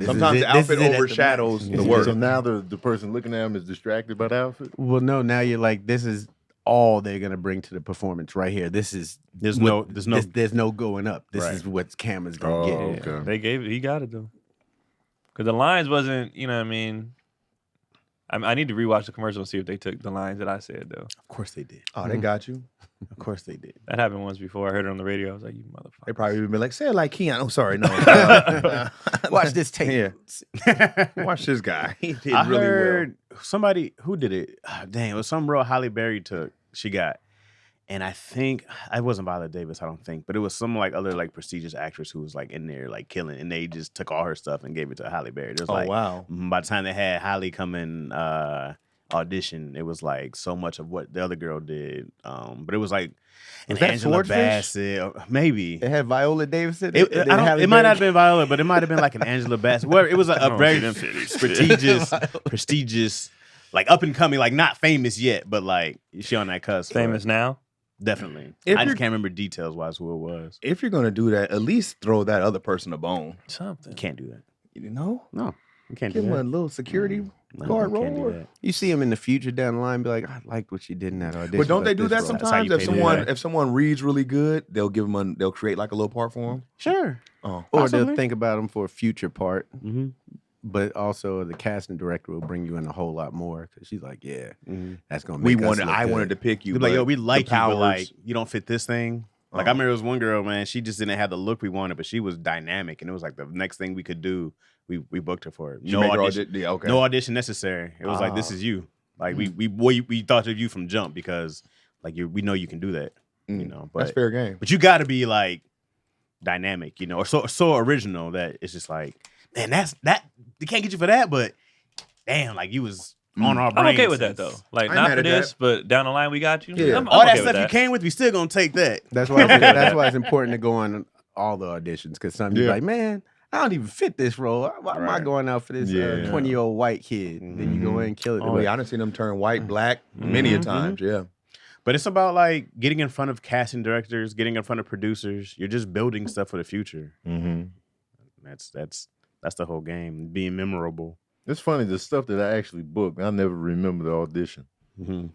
Sometimes the outfit overshadows the work. So now the person looking at him is distracted by the outfit? Well, no, now you're like, this is all they're gonna bring to the performance right here. There's no going up. This is what camera's gonna get. Okay. They gave it. He got it though. Because the lines wasn't, you know what I mean? I need to rewatch the commercial and see if they took the lines that I said, though. Of course they did. Oh, they got you. Of course they did. That happened once before. I heard it on the radio. I was like, you motherfucker. They probably would be like, say it like Keon. Oh, sorry, no. Watch this tape. Yeah. Watch this guy. He did I really heard somebody who did it. Dang, it was some role Halle Berry took. She got. And I think I wasn't Viola Davis, I don't think, but it was some like other like prestigious actress who was like in there like killing, and they just took all her stuff and gave it to Halle Berry. It was like, wow. By the time they had Halle come in audition, it was like so much of what the other girl did. But it was like an Angela Bassett, or maybe It had Viola Davis in it. It might not have been Viola, but it might have been like an Angela Bassett. Where it was a very prestigious, like up and coming, like not famous yet, but like she on that cusp. Famous now? Definitely. If I just you're- can't remember details wise who it was. If you're going to do that, at least throw that other person a bone. Something. You can't do that. You know? No, you can't Give do him a that. little security No, guard you can't do role. that. You see him in the future down the line, be like, I liked what she did in that audition. But don't they do that this role. sometimes? you If pay someone the- if someone reads really good, they'll create like a little part for him. Sure. Oh, Or Possibly. they'll think about him for a future part, Mm-hmm. but also the casting director will bring you in a whole lot more because she's like, yeah, Mm-hmm. that's gonna make I wanted to pick you. You're like, but yo, we like the you, but powers- like you don't fit this thing. Like I remember there was one girl, man, she just didn't have the look we wanted, but she was dynamic, and it was like the next thing we could do, we booked her for it. She made her yeah, okay. No audition necessary. It was like, this is you. Like we thought of you from jump because like we know you can do that. You know, but That's fair game. But you got to be like dynamic, you know, or so original that it's just like, man, that they can't get you for that, but damn, like you was on our brain. I'm okay with that, though. Like, I ain't not mad for at this, that. but down the line we got you. Yeah. I'm All okay that with stuff you that. came with, we still gonna take that. That's why it's important to go on all the auditions because some you're Yeah. like, man, I don't even fit this role. Why am I Right. going out for this Yeah. 20-year-old white kid? Then you go in and kill it. Oh yeah, I done seen them turn white, black many a times. Yeah. But it's about like getting in front of casting directors, getting in front of producers. You're just building stuff for the future. Mm-hmm. That's the whole game. Being memorable. It's funny, the stuff that I actually booked, I never remember the audition. Mm-hmm.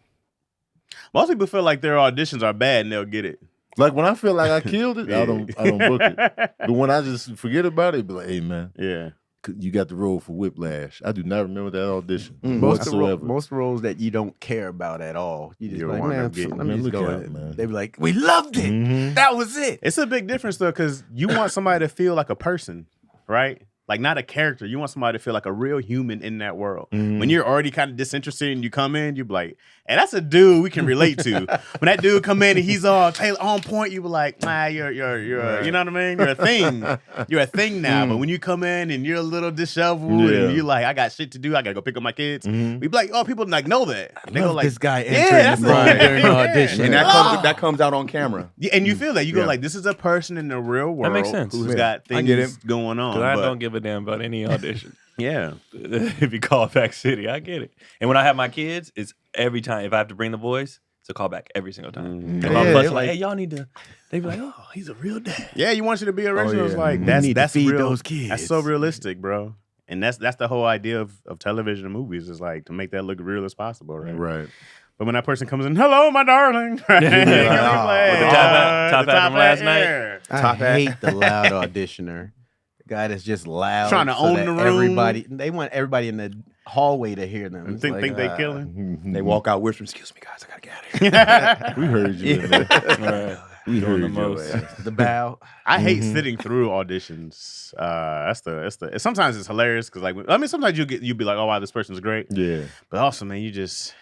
Most people feel like their auditions are bad and they'll get it. Like when I feel like I killed it, Yeah. I don't book it. But when I just forget about it, be like, hey man, Yeah. you got the role for Whiplash. I do not remember that audition Mm. whatsoever. Most roles that you don't care about at all. You just You like, wanna man, get- let me man, just look go out, ahead. man. They be like, we loved it. Mhm. That was it. It's a big difference though, because you want somebody to feel like a person, right? Like not a character. You want somebody to feel like a real human in that world. When you're already kind of disinterested and you come in, you be like, hey, that's a dude we can relate to. When that dude come in and he's all on point, you be like, nah, you're you know what I mean? You're a thing. You're a thing now. But when you come in and you're a little disheveled and you're like, I got shit to do. I gotta go pick up my kids. We be like, oh, people like know that. And they go like, this guy yeah, entering that's the room it. during Yeah. audition. And that comes out on camera. Yeah, and you feel that. You go Yeah. like, this is a person in the real world makes sense. who's Yeah. got I get things it. going on. Because I but- don't give a damn about any audition. Yeah. If you call back city, I get it. And when I have my kids, it's every time. If I have to bring the boys, it's a callback every single time. If I'm Yeah, fussing, like- hey, y'all need to. They be like, oh, he's a real dad. Yeah, you want you to be original. It's yeah. like You that's need to that's feed real. those kids. That's so realistic, bro. And that's the whole idea of television and movies is like to make that look real as possible, right? Right. But when that person comes in, hello, my darling. Right? With the top hat from last night. yeah. Top hat. I hate the loud auditioner. The guy that's just loud. Trying to own that the room. Everybody, they want everybody in the hallway to hear them. It's Think like, they killing. They walk out whispering, excuse me, guys, I gotta get out of here. We heard you. in there. We Doing heard the your most. ass. The bow. I hate sitting through auditions. That's the. Sometimes it's hilarious because like I mean sometimes you'll be like, oh wow, this person's great. Yeah. But also, man, you just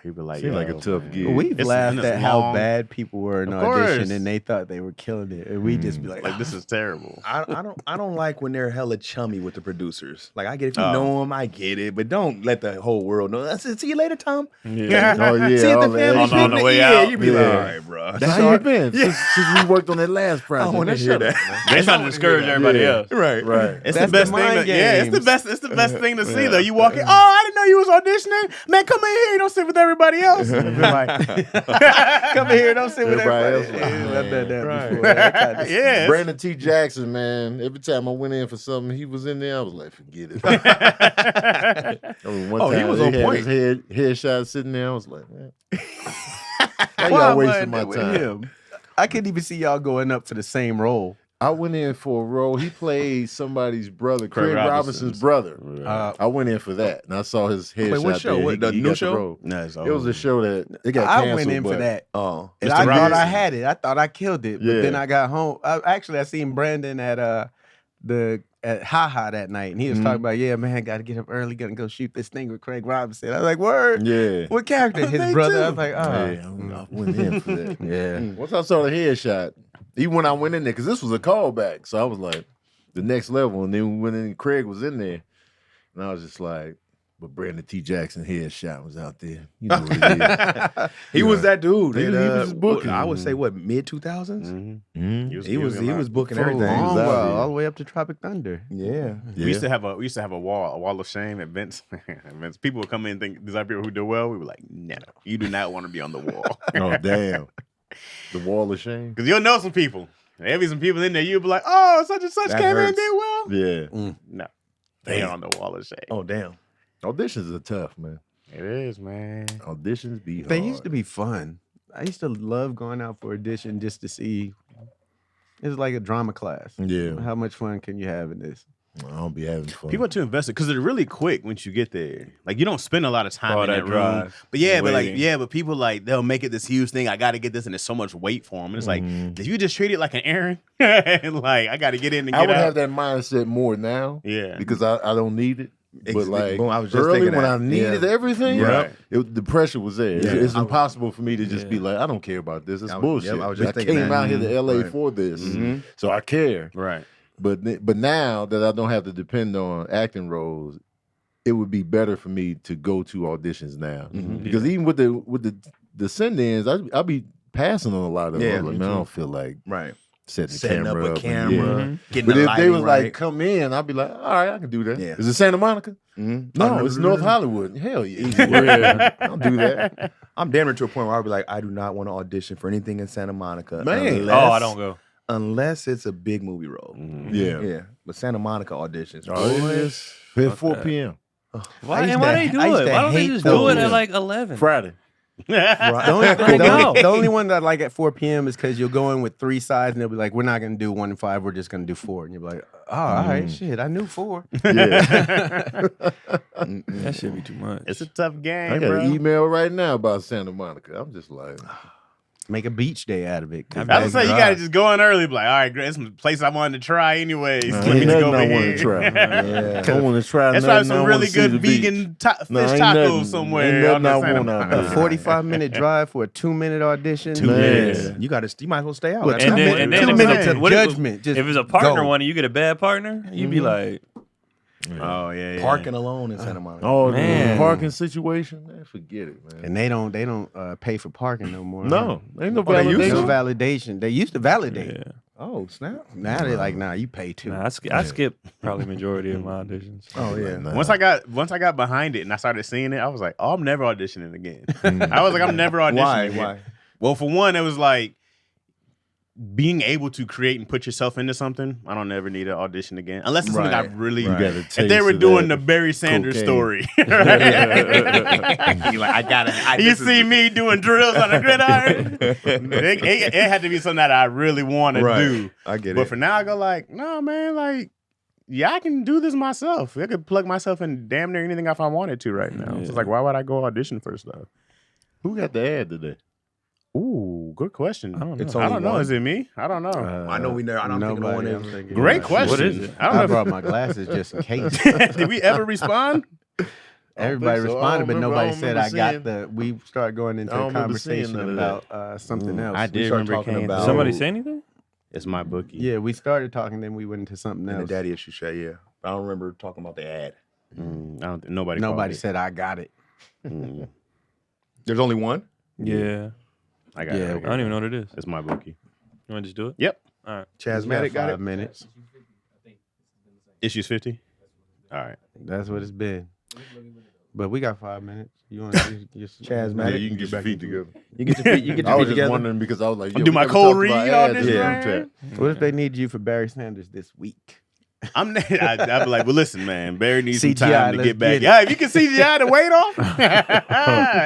you be like, Seemed like a yo, tough man. gig. It's- We've and laughed it's at how long. bad people were in Of course. audition, and they thought they were killing it, and we just be like, Like this is terrible. I don't like when they're hella chummy with the producers. Like I get if you Oh. know them, I get it, but don't let the whole world know. I said, see you later, Tom. Yeah. oh yeah, See you at all the that. family On the picnic. way yeah, out. you be Yeah. like, all right, bro. That's how you been since we worked on that last project. I want to Man, hear shut up, that. man. They trying to discourage everybody Yeah. else. Right, Right. It's That's the best the thing. mind Yeah, it's the games. best. It's the best thing to see though. You walk in. Oh, I didn't know you was auditioning. Man, come in here. You don't sit with everybody else. And be like, Come here, don't sit with Everybody everybody else. else. I've done that Right. before. That kind of yeah. Brandon T. Jackson, man. Every time I went in for something, he was in there. I was like, forget it. I mean, one time he was on had point. his headshot sitting there. I was like, man, why y'all wasting my with time? him? I couldn't even see y'all going up for the same role. I went in for a role. He played somebody's brother, Craig Craig Robinson's brother. I went in for that, and I saw his headshot. what show? there. What, the He new got show? role. No, it's It was a show that it got I canceled. went in for but- that. Oh, And Mr. I thought I Robinson. had it. I thought I killed it. But Yeah. then I got home. I seen Brandon at Ha that night, and he was talking about, yeah, man, got to get up early, gonna go shoot this thing with Craig Robinson. I was like, word. Yeah. What character? His They brother. too. I was like, oh. Yeah, I went in for that. Yeah. Once I saw the headshot, even when I went in there, because this was a callback, so I was like, the next level. And then when Craig was in there, and I was just like, but Brandon T. Jackson headshot was out there. You know what it is. he was that dude. He that, was just booking. I would say what mid 2000s. Mm-hmm. He was booking everything. He was out Longwell, there. all the way up to Tropic Thunder. Yeah. We used to have a wall of shame at Vince. Vince. People would come in and think, these are people who do well. We were like, no, you do not want to be on the wall. Oh, damn. The wall of shame. Because you'll know some people. There'll be some people in there, you'll be like, oh, such and such That came in and hurts. did well. Yeah. No, they are on the wall of shame. Oh damn. Auditions are tough, man. It is, man. Auditions be hard. They used to be fun. I used to love going out for audition just to see. It was like a drama class. Yeah. How much fun can you have in this? I don't be having fun. People are too invested because they're really quick once you get there. Like you don't spend a lot of time Oh, in that that room. drive. But yeah, Waiting. but people like they'll make it this huge thing. I got to get this, and there's so much weight for them. And it's like if you just treat it like an errand, and like I got to get in and get I would out. have that mindset more now. Yeah. Because I don't need it. But like Boom, I was just early thinking when that. I needed Yeah. everything, Right. the pressure was there. Yeah. It's impossible for me to just be like, I don't care about this. It's I was- bullshit. yep, I was just I thinking came that. out here to LA Right. for this, so I care. Right. But now that I don't have to depend on acting roles, it would be better for me to go to auditions now. Because even with the send-ins, I'll be passing on a lot of Yeah, them. Like, me man, I too. don't feel like Right. setting up the a camera. Yeah. camera, getting But the if they was lighting like, right. come in, I'd be like, all right, I can do that. Yeah. Is it Santa Monica? Mhm. No, it's North Hollywood. Hell yeah. I'll do that. I'm damn near to a point where I'll be like, I do not want to audition for anything in Santa Monica. Man. Oh, I don't go. Unless it's a big movie role. Yeah. Yeah. But Santa Monica auditions. Oh, it is. At 4 p.m. Why? used And why to- they do I used it? to Why don't they hate just those. do it at like 11? Friday. The only, There you go. the only one that I like at 4 p.m. is because you'll go in with 3 sides and they'll be like, we're not going to do 1 and 5. We're just going to do 4. And you'll be like, oh, all right, shit. I knew 4. Yeah. That should be too much. It's a tough game, I got bro. an email right now about Santa Monica. I'm just like, Make a beach day out of it. 'cause I was that's say you dry. gotta just go in early, be like, all right, great, it's a place I wanted to try anyways. Let me ain't just nothing go over I here. want to try. I want to try Let's nothing. try some I wanna really see good the beach. vegan No, fish ain't tacos nothing- somewhere. ain't on the nothing I Santa want out Monica. there. A 45-minute drive for a 2-minute audition. 2 minutes. Man. You might as well stay out. Well, That's And how then, much- and then 2 if it's minutes a- of what if- judgment. Just If it's a partner go. one and you get a bad partner, you'd be like, Oh yeah. parking alone in Santa Monica. Oh, Man. the parking situation, man, forget it, man. And they don't pay for parking no more. No, ain't no they used validation. No validation. They used to validate. yeah. Oh, snap. Now they're like, nah, you pay too. Nah, I skip probably majority of my auditions. Oh, yeah. Nah. Once I got behind it and I started seeing it, I was like, oh, I'm never auditioning again. I was like, I'm never auditioning. Why? again. Why? Well, for one, it was like being able to create and put yourself into something. I don't ever need an audition again, unless it's something I Right. really. You got a If they taste were of doing the that Barry Sanders cocaine. story, You're like, I got it. you see me doing drills on a gridiron. it had to be something that I really want to do. I get But it. for now, I go like, no, man, like, yeah, I can do this myself. I could plug myself in damn near anything if I wanted to right now. So it's like, why would I go audition for stuff? Who got the ad today? Ooh, good question. I don't know. I don't only know. one. Is it me? I don't know. I know we never. I don't think no one Nobody, I'm ever. thinking- Great question. What is it? I don't I know. brought my glasses just in case. Did we ever respond? Everybody think so. I responded, don't but remember- nobody I don't said I got remember the. We started going into I a don't remember seeing conversation none of about something else. I We did started remember talking Keon. about. Somebody say anything? It's my bookie. Yeah, we started talking, then we went into something And the else. daddy issue shit, yeah. I don't remember talking about the ad. I don't think nobody. Nobody called it. said I got it. There's only one? Yeah. I got Yeah, it. I Right don't even know what it is. It's my bookie. You want to just do it? Yep. All right. Chazmatic got it? 5 minutes. Issues 50. All right. That's what it's been. But we got 5 minutes. You want to just Chaz, Yeah, man. you can get your feet together. You get your feet. You get I your was feet just together. wondering because I was like, I'm do my cold read on this, man. What if they need you for Barry Sanders this week? I'd be like, well, listen, man, Barry needs some CGI, time to let's get back. get it. Yeah, if you can CGI the weight off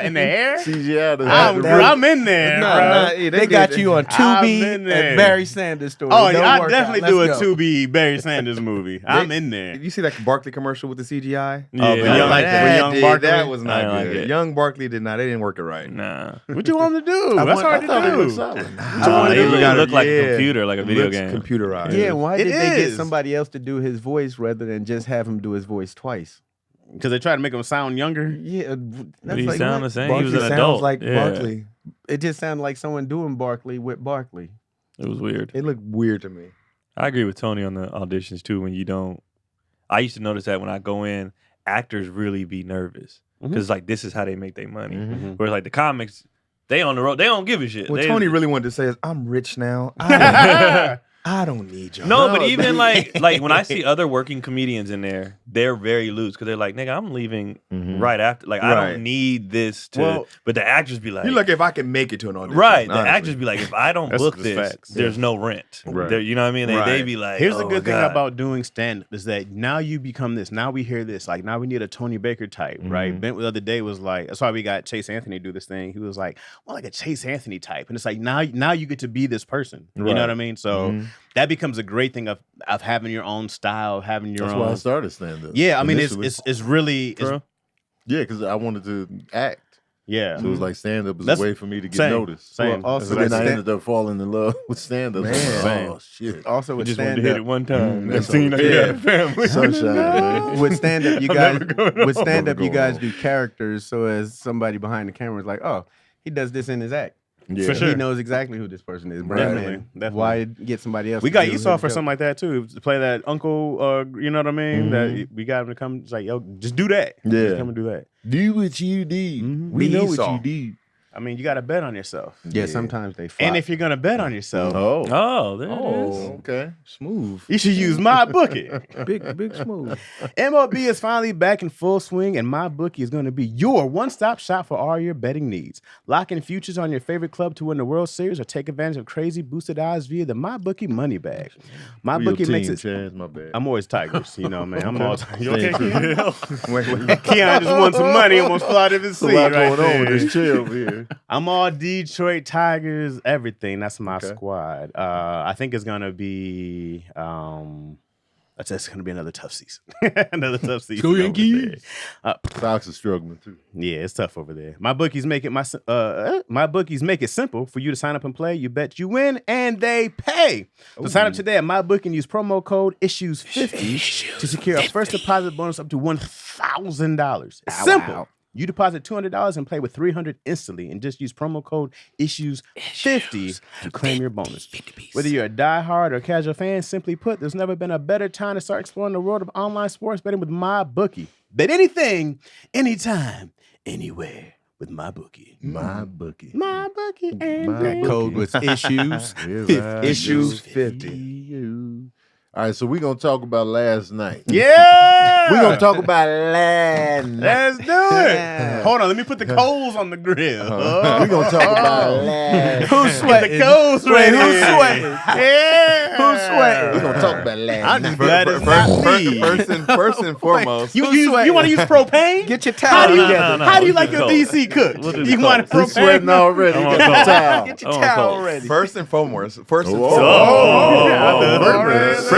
in the hair, CGI. I'm in there, bro. They got you on I'm Tubi in there. and Barry Sanders story. Oh, No yeah, I workout. definitely Let's do a go. 2B Barry Sanders movie. I'm in there. Did you see that Barkley commercial with the CGI? Yeah. Oh, but young, like with young Barkley. That was not I didn't like good. it. Young Barkley did not. They didn't work it right. Nah. What you want him to do? That's hard to do. It looked like a computer, like a video Looks game. computerized. Yeah, why It did they get is. somebody else to do his voice rather than just have him do his voice twice? Because they try to make him sound younger. Yeah, But he sound the same. Barkley He was an sounds adult. like Yeah. Barkley. it just sounded like someone doing Barkley with Barkley. It was weird. It looked weird to me. I agree with Tony on the auditions too. When you don't, I used to notice that when I go in, actors really be nervous because like this is how they make their money. Whereas like the comics, they on the road, they don't give a shit. What They- Tony really wanted to say is, "I'm rich now. I don't need y'all." No, but even like when I see other working comedians in there, they're very loose because they're like, "Nigga, I'm leaving right after. Like, I Right. don't need this to." Well, but the actors be like, You look, if I can make it to an audition, right. The honestly. actors be like, if I don't That's book just this, facts. there's no rent. Right. They're- You know what I mean? They Right. be like, Here's oh the good my thing God. about doing stand-up is that now you become this. Now we hear this. Like now we need a Tony Baker type, right? Bent the other day was like, that's why we got Chase Anthony do this thing. He was like, well, like a Chase Anthony type. And it's like now you get to be this person. You know Right. what I mean? So that becomes a great thing of having your own style, having your That's own. why I started stand up. Yeah, I mean initially. it's really Bro. Yeah, because I wanted to act. yeah. So it was like stand up is That's- a way for me to get same, noticed. same. Well, also So then with I stand- ended up falling in love with stand up. Man. Oh shit. Also with Just wanted to stand hit it up, one time. That's Next thing you know, all. you Yeah. got a family. Sunshine, man. with stand up, you I'm guys never going with home. stand up, you Never guys going do characters. So as somebody behind the camera is like, oh, he does this in his act. Yeah. For sure. He knows exactly who this person is. Definitely, definitely. Why get somebody else? We to got do Esau his for joke? something like that too. To play that uncle, you know what I mean? That we got him to come. It's like, yo, just do that. Yeah. Just come and do that. Do what you do. We Be know Esau. what you do. I mean, you got to bet on yourself. Yeah, sometimes they flop. And if you're gonna bet on yourself, Oh. Oh, there it is. Oh, okay. Smooth. you should use MyBookie. Big smooth. MLB is finally back in full swing, and MyBookie is going to be your one-stop shop for all your betting needs. Lock in futures on your favorite club to win the World Series, or take advantage of crazy boosted odds via the MyBookie Money Bag. Who your MyBookie makes team, it. Chaz? My bad. I'm always Tigers, you know, man. I'm all you okay, Thank you. Keon? Keon just won some money, almost flew out of his There's seat a lot right going on with there. this chill here. I'm all Detroit Tigers, everything. That's my Okay. squad. I think it's gonna be it's gonna be another tough season. Another tough season. Go over Yankees. there. Sox are struggling too. Yeah, it's tough over there. My bookies make it simple for you to sign up and play. You bet, you win, and they pay. So sign up today at MyBookie and use promo code issues50 to secure a first deposit bonus up to $1,000. It's simple. wow. You deposit $200 and play with $300 instantly, and just use promo code issues50 to claim your bonus. Whether you're a diehard or casual fan, simply put, there's never been a better time to start exploring the world of online sports betting with MyBookie. Bet anything, anytime, anywhere with MyBookie. My bookie. MyBookie and That code was issues. Issues 50. All right, so we're going to talk about last night. Yeah! We're going to talk about last night. Let's do it. Hold on, let me put the coals on the grill. We're going to talk about last Who's sweating? The coals ready. Who's sweating? Yeah. Who's sweating? We're going to talk about last I'm night. just glad it's not me. First and foremost, You Who's sweating? want to use propane? Get your How towel do you, together. no, how do you we'll like do your cold. DC cooked? We'll do You cold. want He's sweating propane? already. I Get want the cold. towel. Get your I want towel cold. ready. first and foremost,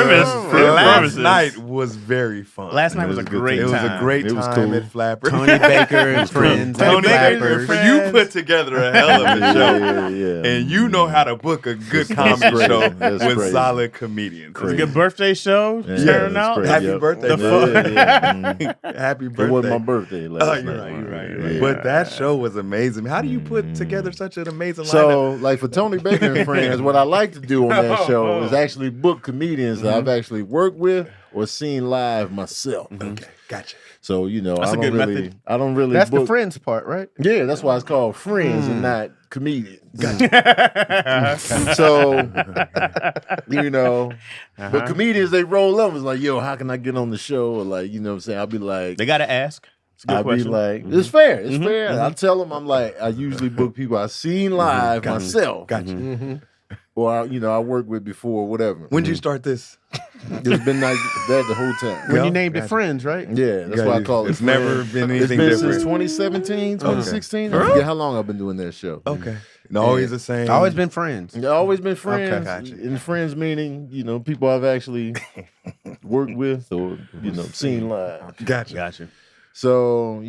Premise. last night was very fun. Last night was a It was a good great it time. was a time. great It was time cool. at Flapper. Tony Baker and friends. Tony and Baker and Flappers. friends. You put together a hell of a show. Yeah. And you know how to book a good comedy crazy. show That's with crazy. solid comedians. It was a good birthday show. Yeah, Sharing that's out. crazy. Happy Yep. birthday, The bro. Yeah. Happy It birthday. wasn't my birthday last Oh, night. you're right. Yeah. But that show was amazing. How do you put together such an amazing lineup? So, like for Tony Baker and friends, what I like to do on that show is actually book comedians that I've actually worked with or seen live myself. Okay, gotcha. So you know, That's I a good don't really, method. I don't really That's book. the friends part, right? Yeah, that's why it's called friends and not comedians. So, you know, but comedians they roll up. It's like, yo, how can I get on the show? Or like, you know what I'm saying? I'll be like, They gotta ask. good I'd be question. like, it's fair. It's fair. I tell them, I'm like, I usually book people I've seen live myself. Gotcha. Or, I work with before, whatever. When did you start this? It's been like that the whole time. When you named it Friends, right? Yeah, that's why I call it. It's never Friends. been It's anything been different. since 2017, 2016. I forget how long I've been doing that show. Okay. And always the same. Always been friends. It's always been friends. gotcha. And friends meaning, people I've actually worked with or, seen live. Gotcha. So,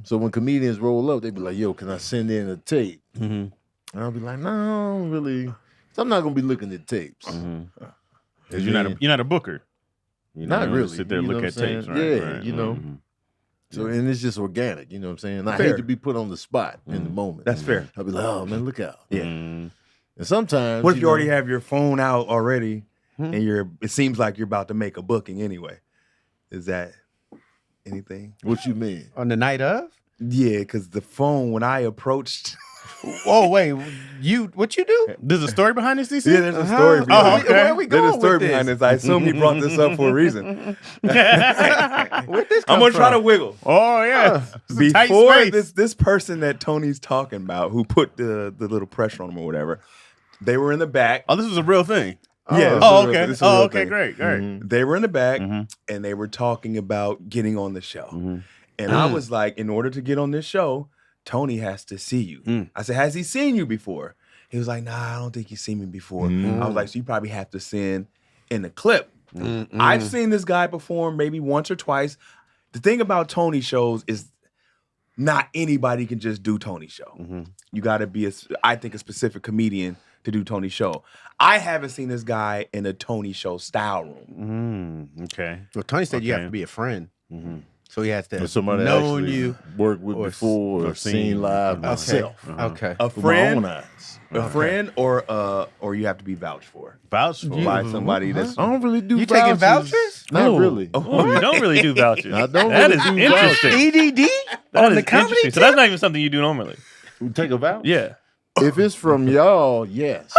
so when comedians roll up, they be like, yo, can I send in a tape? And I'll be like, no, really. So I'm not going to be looking at tapes. Because you're not a booker. Not you really. Sit there and You look know at what I'm tapes, right? saying? right. Yeah, So, and it's just organic, you know what I'm saying? I Fair. hate to be put on the spot in the moment. That's fair. I'll be like, oh, man, look out. Yeah. And sometimes. What if you already have your phone out already and it seems like you're about to make a booking anyway? Is that anything? What you mean? On the night of? Yeah, because the phone, when I approached. Oh, wait. What you do? There's a story behind this, DC? Yeah, there's a story behind Oh, it. okay. Where are we There's going a story with this? behind this. I assume he brought this up for a reason. Where'd this come I'm going to try to from? wiggle. Oh, yeah. It's a tight Before space. this person that Tony's talking about, who put the little pressure on him or whatever, they were in the back. Oh, this was a real thing. Yeah. Oh, this is a okay. real- this is a real Okay, thing. great. They were in the back and they were talking about getting on the show. And I was like, in order to get on this show, Tony has to see you. I said, has he seen you before? He was like, nah, I don't think he's seen me before. I was like, so you probably have to send in a clip. I've seen this guy perform maybe once or twice. The thing about Tony shows is not anybody can just do Tony show. You got to be, I think, a specific comedian to do Tony show. I haven't seen this guy in a Tony show style room. Okay. Well, Tony said you have Okay. to be a friend. So he has to Or have somebody known actually you. worked with before or seen live Okay. myself. Okay. A With my friend, own eyes. a friend, or you have to be vouched for Vouch for by somebody that's. I don't really do You vouchers. taking vouchers? Not really. Oh, you don't really do vouchers. I don't That really is do interesting. EDD? That on is the comedy interesting. So that's not even something you do normally. You take a voucher? Yeah. If it's from y'all, yes.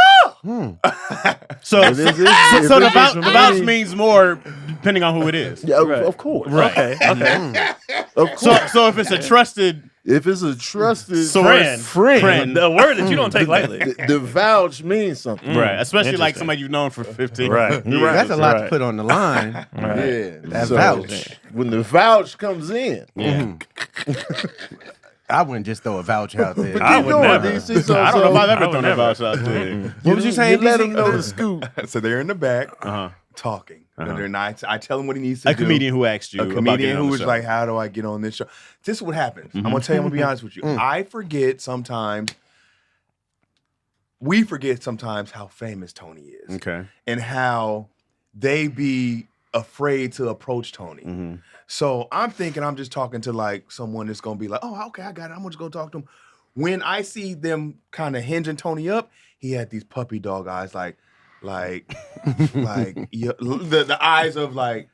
So, If it's- if so the it's vouch, from the vouch me- means more depending on who it is. Yeah, Right. of course. Right. Of course. So if it's a trusted If it's a trusted source, friend, The word that you don't take lightly. the vouch means something. right? Especially like Interesting. somebody you've known for 15 Right. years. That's a lot to Right. put on the line. Yeah. That So, vouch. When the vouch comes in, I wouldn't just throw a vouch out there. I keep would going, never. DC. So, I don't know if I've I ever would thrown a never. vouch out there. What was you saying, let DC? them know the scoop. So they're in the back Uh-huh. talking. And I tell him what he needs to A do. comedian who asked you A about comedian getting on who the was show. like, how do I get on this show? This is what happens. I'm going to tell you, I'm going to be honest with you. I forget sometimes, we forget sometimes how famous Tony is. Okay. And how they be afraid to approach Tony. So I'm thinking I'm just talking to like someone that's going to be like, oh, okay, I got it. I'm going to go talk to him. When I see them kind of hinging Tony up, he had these puppy dog eyes like yeah, the eyes of like,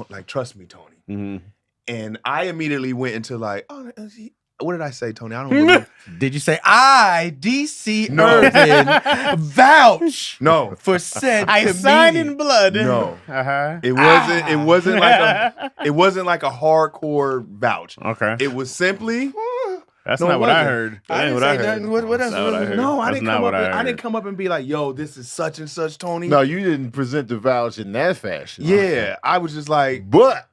like, trust me, Tony. And I immediately went into like, oh, what did I say, Tony? I don't remember. Did you say I, DC No. Irvin, vouch No, for said I signed in comedian? blood. No. Uh-huh. it wasn't like a hardcore vouch. Okay. It was simply That's No, not it what I wasn't. heard. I That ain't didn't what I say heard. nothing. What else? That's not what I heard. no. I That's didn't not come what up. I I heard. didn't come up and be like, yo, this is such and such, Tony. No, you didn't present the vouch in that fashion. Yeah, I was just like, But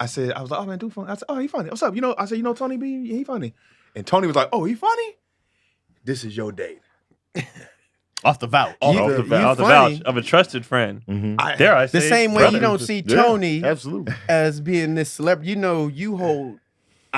I was like, oh man, dude, funny. I said, oh, he funny. What's up? I said, Tony B, he funny. And Tony was like, oh, he funny. This is your date. Off the vouch. Off You the vouch funny. of a trusted friend. I- Dare I say The same way brother. you don't see yeah, Tony absolutely. as being this celebrity, you hold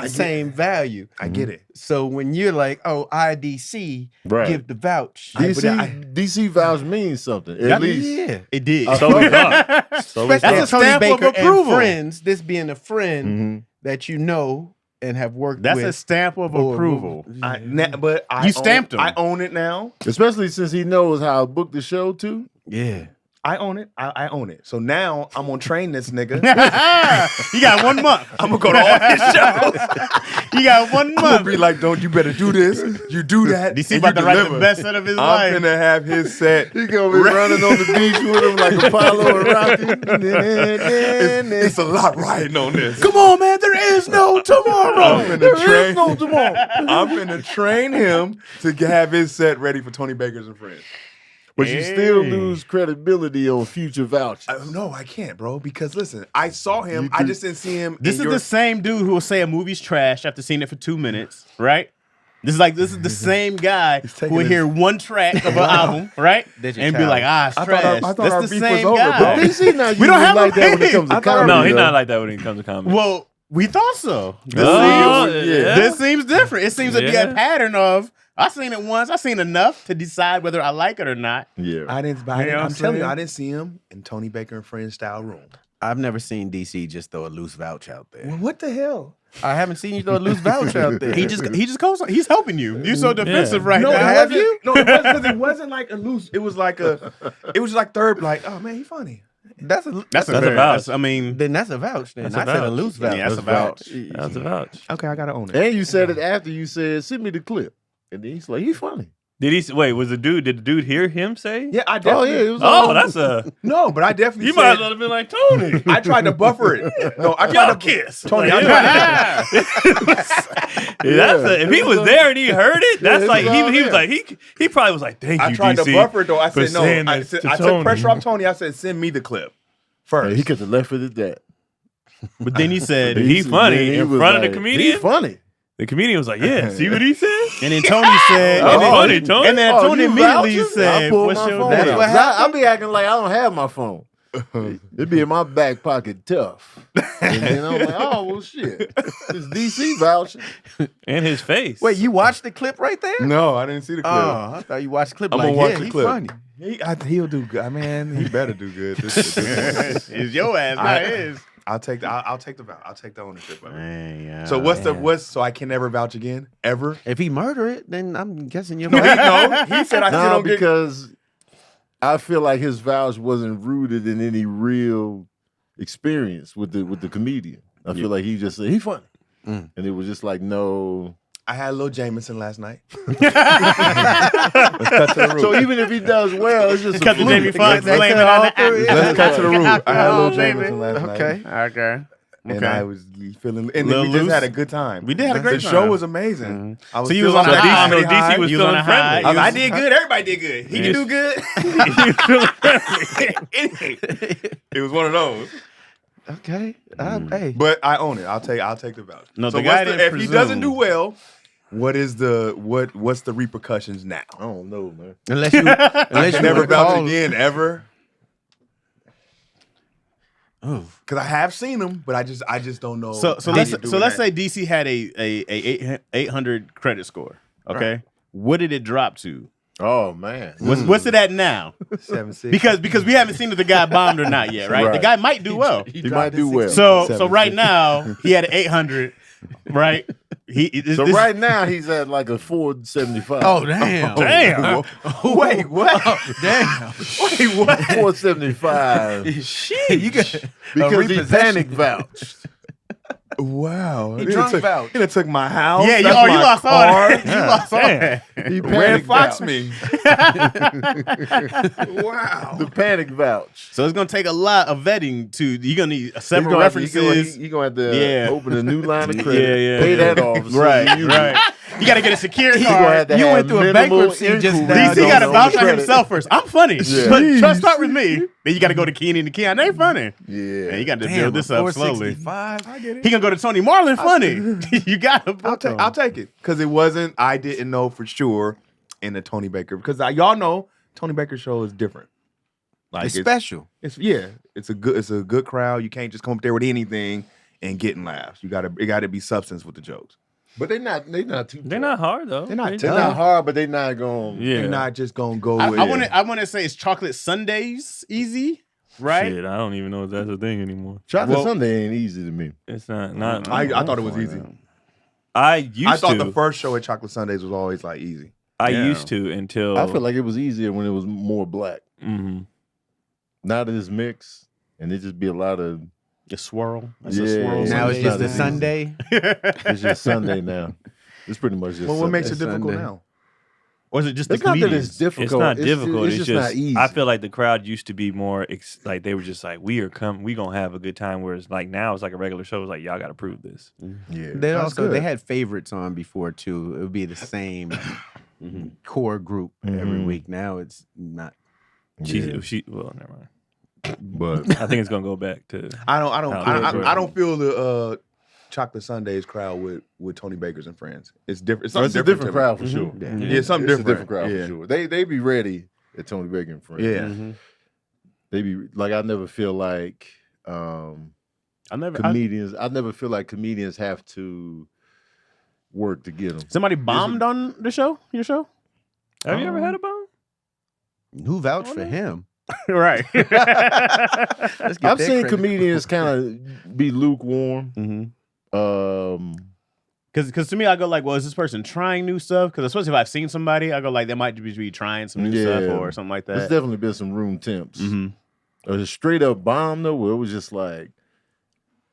the same value. I get it. So when you're like, oh, IDC, Right. give the vouch. DC vouch means something. At least. Yeah. It did. So we thought. So we Especially That's a with Tony stamp of Baker approval. and friends, this being a friend that you know and have worked That's with. a stamp of or- approval. I You stamped him. I own it now. Especially since he knows how I booked the show too. Yeah. I own it. I own it. So now I'm gonna train this nigga. You got 1 month. I'm gonna go to all his shows. You got 1 I'm gonna month. be like, don't you better do this. You do that. DC and about you to write the deliver. best set of his I'm life. gonna have his set. He gonna be running on the beach with him like Apollo and Rocky. It's a lot riding on this. Come on, man. There is no tomorrow. I'm finna train him to have his set ready for Tony Baker's and Friends. But you still lose credibility on future vouchers. No, I can't, bro. Because listen, I saw him. I just didn't see him. This is the same dude who will say a movie's trash after seeing it for 2 minutes, right? This is the same guy who will hear one track of an album, right? And be like, it's trash. I thought That's our the beef same was over, guy. bro. DC not We don't have like a that when it beef. comes to I thought- comedy. No, he's though. not like that when it comes to comedy. Well, we thought so. yeah. This seems different. It seems to be Yeah. a pattern of, I've seen it once. I've seen enough to decide whether I like it or not. Yeah. I didn't. You know what I'm I'm telling you, saying? I didn't see him in Tony Baker and Friends style room. I've never seen DC just throw a loose vouch out there. What the hell? I haven't seen you throw a loose vouch out there. He just goes. He's helping you. You're so defensive right No, now. have you? No, it wasn't because it wasn't like a loose. It was like it was like third. Like, oh man, he funny. That's a That's a vouch. vouch. I mean, then that's a vouch. Then That's a I said a vouch. loose vouch. yeah, that's a vouch. That's a vouch. Okay, I gotta own it. And you said it after you said, send me the clip. And then he's like, he's funny. Did he? Wait, was the dude? Did the dude hear him say? Yeah, I Oh, definitely. yeah. It was Oh, that's a. No, but I definitely. You said, might as well have been like Tony. I tried to buffer it. No, I tried Y'all to kiss. Tony, Like, I if he was there and he heard it, that's Yeah, like it was all he was there. like he probably was like, thank you, I tried DC, to buffer it though. I for said no. saying I this said, to I took Tony. pressure off Tony. I said, send me the clip first. He could have left it at that. but then he said, He funny He in was front of the like, comedian. He's funny. The comedian was like, yeah, see what he said? and then Tony said, Oh, and then, funny, Tony. and then Oh, Tony you immediately vouching? said, I pulled "What's my your phone name?" out. what I be acting like I don't have my phone. It'd be in my back pocket tough. And then I'm like, oh, well, shit. It's DC voucher. And his face. Wait, you watched the clip right there? No, I didn't see the clip. Oh, I thought you watched the clip. I'm like, gonna watch yeah, the he clip. funny. He'll do good. I mean, he better do good. It's your ass, not his. I'll take the vouch. I'll take the ownership of it. Man, So so I can never vouch again ever? If he murder it, then I'm guessing you're No, he said I still No, don't get. because I feel like his vouch wasn't rooted in any real experience with the comedian. I feel like he just said, he funny. And it was just like, no. I had a little Jameson last night. Let's cut to the root. So even if he does well, it's just a Cut the fluke. Jamie Foxx They blaming cut on the all through, actor. Let's cut to the root. I had a little Oh, baby. Jameson last night. Okay. Okay. And Okay. I was feeling, and Little we just loose? had a good time. We did have a great The time. show was amazing. I was So you was feeling on a that high. comedy So DC high. was You was on a feeling high. friendly. I did good. Everybody did good. He can do good. It was one of those. Okay. Hey. But I own it. I'll take the voucher. No, so the guy what's didn't if he doesn't do presume. well, what's the repercussions now? I don't know, man. Unless you Never vouch recall- again ever. Oh. Because I have seen him, but I just don't know. So how let's you do let's that. say DC had a 800 credit score. Okay, what did it drop to? Oh, man. What's it at now? 7-6. Because we haven't seen if the guy bombed or not yet, right? The Right. guy might do well. He might do well. So right now he had an 800, right? So right now he's at like a 475. Oh, damn. Damn. Wait, what? Damn. Wait, what? 475. Shit. You got Because he repossession. panic vouched. Wow. He drunk vouch. He done took my house. Yeah, you That's my lost all car. that. You lost all that. He Red panic Fox vouched. me. Wow. The panic vouch. So it's gonna take a lot of vetting to. You're gonna need several You're references. going to have to Yeah. open a new line of credit. Yeah, Pay yeah. that off. so Right, you- right. You gotta get a security You're going to have card. to You have went through a minimal bankruptcy just inquiry now. DC got to on vouch the on credit. himself first. I'm funny. Yeah. But try to start with me. Then you got to go to Keon and Keon. They funny. Yeah. Man, you got to Damn, build this up slowly. 465. I get it. He gonna go to Tony Marlin. Funny. You got to. I'll take it because it wasn't. I didn't know for sure in the Tony Baker because y'all know Tony Baker show is different. Like It's special. It's a good crowd. You can't just come up there with anything and getting laughs. It got to be substance with the jokes. But they're not too They're not hard though. They're not They're not hard, but they're not going. Yeah. They're not just gonna go. I with want to say it's chocolate sundaes easy, right? Shit, I don't even know if that's a thing anymore. Chocolate Well- Sunday ain't easy to me. It's not. I thought it was easy. I thought the first show at Chocolate Sundays was always like easy. I Yeah. used to until I feel like it was easier when it was more black. Mhm. not as mixed, and it just be a lot of A swirl. It's Yeah, a swirl. Now it's Sunday. just a Not easy. Sunday. it's just Sunday now. It's pretty much just. Well, what makes it Sunday. difficult Sunday. now? Or is it just It's the not that comedians? it's difficult. It's not difficult. It's just not easy. I feel like the crowd used to be more like they were just like, we gonna have a good time. Whereas like now it's like a regular show. It's like y'all got to prove this. yeah, They That's also good. they had favorites on before too. It would be the same core group every week. Now it's not. Yeah. Well, never mind. But I think it's gonna go back to. I Oh, don't feel the Chocolate Sundays crowd with Tony Bakers and friends. It's different. It's, it's a something different to me. crowd for sure. Yeah, it's something It's a different. different crowd Yeah. for sure. They be ready at Tony Baker and Friends. Yeah. They be like, I never feel like comedians. I never feel like comedians have to work to get them. Somebody bombed on the show? Your show? Have you ever had a bomb? Who vouched for him? Right. Let's get I've that seen credit. comedians kind of be lukewarm. Because to me, I go like, well, is this person trying new stuff? Because especially if I've seen somebody, I go like, they might be trying some new stuff or something like There's that. definitely been some room temps. Mm-hmm. Or a straight up bomb though, where it was just like,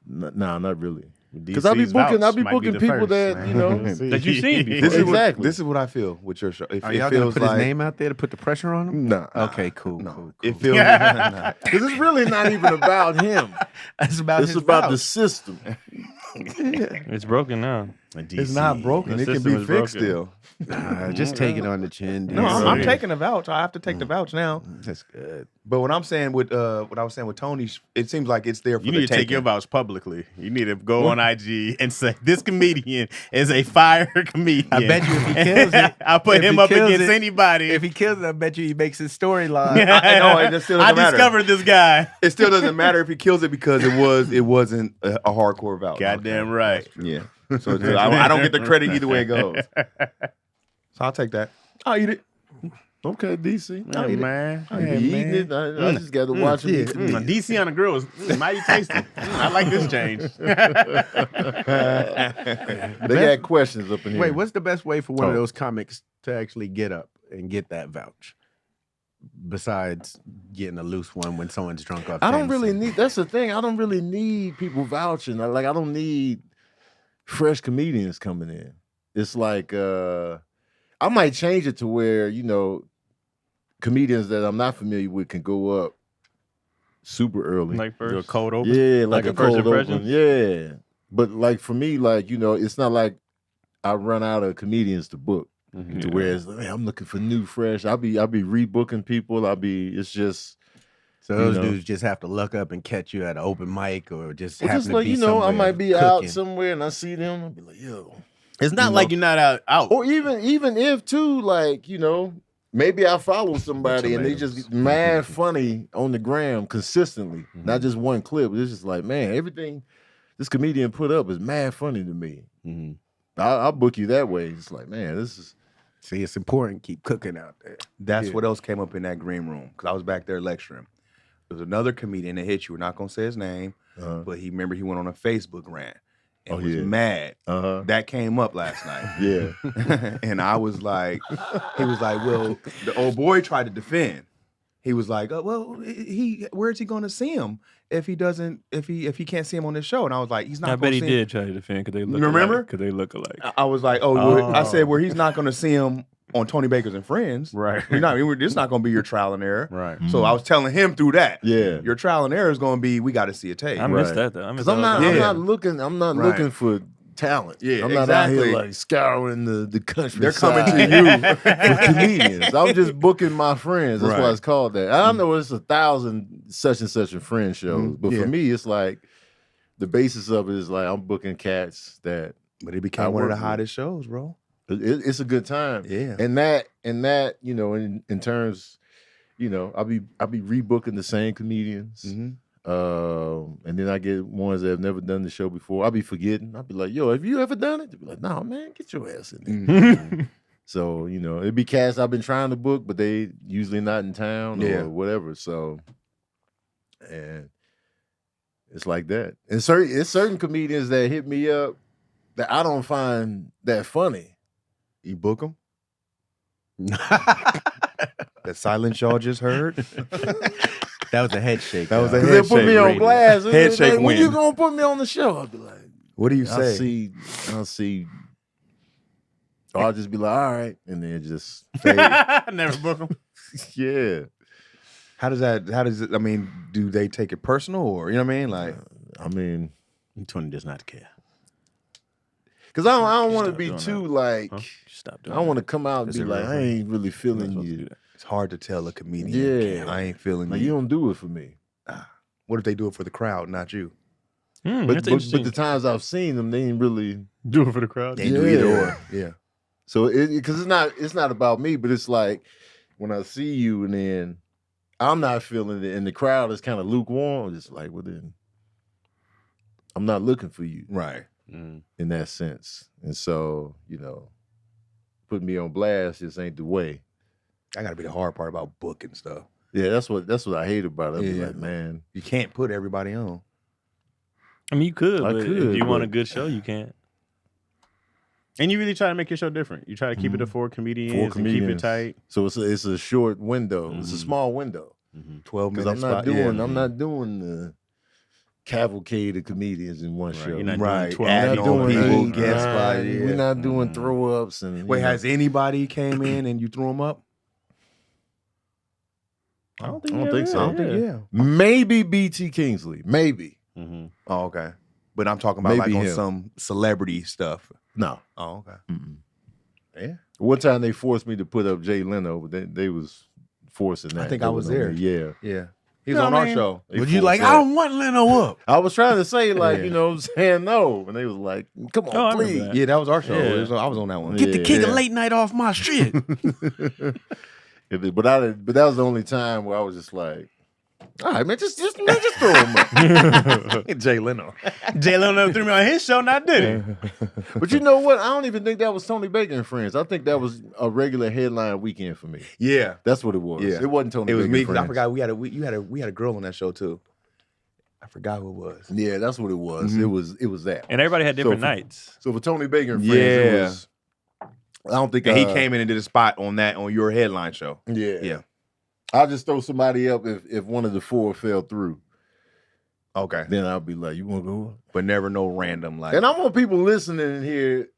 nah, not really. Because I be booking people that you know That you've seen before. This is what I feel with your show. If Are it y'all gonna feels put like his name out there to put the pressure on him? nah. Okay, cool. no, cool. it feels nah. Because it's really not even about him. It's about It's his about the vouch. system. It's broken now. It's not broken. The It can system be is fixed broken. still. Just take it on the chin. No, dude. I'm taking a vouch. I have to take the vouch now. That's good. But what I'm saying with what I was saying with Tony, it seems like it's there for You the need to take taking. your vouch publicly. You need to go on IG and say, this comedian is a fire comedian. I bet you if he kills it, I'll put if him he up kills against it- anybody. If he kills it, I bet you he makes his storyline. I know, it just still I doesn't matter. discovered this guy. It still doesn't matter if he kills it because it wasn't a hardcore vouch. Goddamn right. Yeah. So I don't get the credit either way it goes. So I'll take that. I'll eat it. Okay, DC. Hey, man. I be eating it. I just got to watch him eat the meat. DC on the grill is mighty tasty. I like this change. They got questions up in here. Wait, what's the best way for one of Oh. those comics to actually get up and get that vouch? Besides getting a loose one when someone's drunk off. I don't really Jameson. need. That's the thing. I don't really need people vouching. I don't need fresh comedians coming in. It's like I might change it to where comedians that I'm not familiar with can go up super early. Like Do a first. cold open. Yeah, like Like a a first cold impression? open. Yeah, but like for me, it's not like I run out of comedians to book. To where it's, man, I'm looking for new, fresh. I'll be rebooking people. It's just. So those You know. dudes just have to look up and catch you at an open mic or just Well, happen just to like be I somewhere might be out cooking. somewhere and I see them. I'll be like, yo. It's not You like know. you're not out. Or even if too, maybe I follow somebody and they just get mad funny on the gram consistently, not just one clip. It's just like, man, everything this comedian put up is mad funny to me. I'll book you that way. It's like, man, this is. See, it's important. Keep cooking out there. That's Yeah. what else came up in that green room because I was back there lecturing. There was another comedian that hit you. We're not gonna say his name, but he went on a Facebook rant and was mad. That came up last night. Yeah. And I was like, he was like, well, the old boy tried to defend. He was like, well, where's he going to see him if he can't see him on this show? And I was like, he's not. I gonna bet he see did try to defend because they look. Remember? Because they look alike. I was like, I said, well, he's not going to see him on Tony Bakers and Friends. Right. It's not going to be your trial and error. Right. So I was telling him through that. Yeah. Your trial and error is going to be, we got to see a tape. I missed that though. I missed Because I'm that. not looking. I'm not Right. looking for talent. Yeah, I'm not out exactly. here like scouring the country. They're coming to you. for comedians. I'm just booking my friends. That's why Right. it's called that. I know it's 1,000 such and such and friend shows, but Yeah. for me, it's like the basis of it is like I'm booking cats that. But it I became one of work the with. hottest shows, bro. It's a good time. Yeah. And that in terms, I'll be rebooking the same comedians. Mhm. And then I get ones that have never done the show before. I'll be forgetting. I'll be like, yo, have you ever done it? They'll be like, no, man, get your ass in there. So, it'd be cats I've been trying to book, but they usually not in town Yeah. or whatever. So, and it's like that. And it's certain comedians that hit me up that I don't find that funny. You book them? That silence y'all just heard? That was a head shake. That was a Because head they put me shake on rating. blast. Head Like, shake when win. you gonna put me on the show? I'll be like, What do you I'll say? see. Or I'll just be like, all right, and then just Fade. Never book them. yeah. How does it? I mean, do they take it personal, or you know what I mean? Like, I mean, 20 does not care. because I don't want to Stop be doing too that. like. Just stop I doing don't want to that. come out and Is be it like, real I funny? ain't really You're not feeling supposed to do you. that. it's hard to tell a comedian. Yeah. I ain't feeling Like you. you don't do it for me. What if they do it for the crowd, not you? But That's interesting. the times I've seen them, they ain't really. Do it for the crowd. They do either Yeah. or. Yeah. So because it's not about me, but it's like when I see you and then I'm not feeling it, and the crowd is kind of lukewarm. I'm just like, well then, I'm not looking for you Right. in that sense. And so putting me on blast just ain't the way. That got to be the hard part about booking stuff. Yeah, that's what I hate about it. I be Yeah. like, man, You can't put everybody on. I mean, you could, I but could, if you want but- a good show, you can't. And you really try to make your show different. You try to keep it to 4 comedians and keep it tight. So it's a short window. It's a small window 12 because minutes. I'm not doing the cavalcade of comedians in one show. You're not Right. doing 12 Adding not on doing people, eight, guest nine. spot, yeah. We're not doing throw ups and Wait, has anybody came in and you threw them up? I don't I don't think so. I don't think, yeah. maybe BT Kingsley, maybe. Mm-hmm. Oh, okay. But I'm talking about Maybe like on him. some celebrity stuff. No. Oh, okay. Yeah. One time they forced me to put up Jay Leno, but they was forcing that. I think They I was on there. Yeah. Yeah. He was No, on I our mean- show. They But you forced like, that. I don't want Leno up. I was trying to say, like, Yeah. saying no. And they was like, come on, Oh, I remember please. that. Yeah, that was our show. Yeah. I was on that one. Yeah. Get the king of late night off my shit. But that was the only time where I was just like, all right, man, just throw him up. Jay Leno. Jay Leno threw me on his show, not did it. But you know what? I don't even think that was Tony Baker and Friends. I think that was a regular headline weekend for me. Yeah. That's what it was. Yeah. It wasn't Tony It was Baker me and 'cause I Friends. forgot we had a girl on that show too. I forgot who it was. Yeah, that's what it was. Mhm. It was that. And everybody had different So- nights. So for Tony Baker and Friends, it Yeah. was. I don't think And he came in and did a spot on your headline show. Yeah, Yeah. I'll just throw somebody up if one of the 4 fell through. Okay. Then I'll be like, you want to go up? But never no random like. And I want people listening here.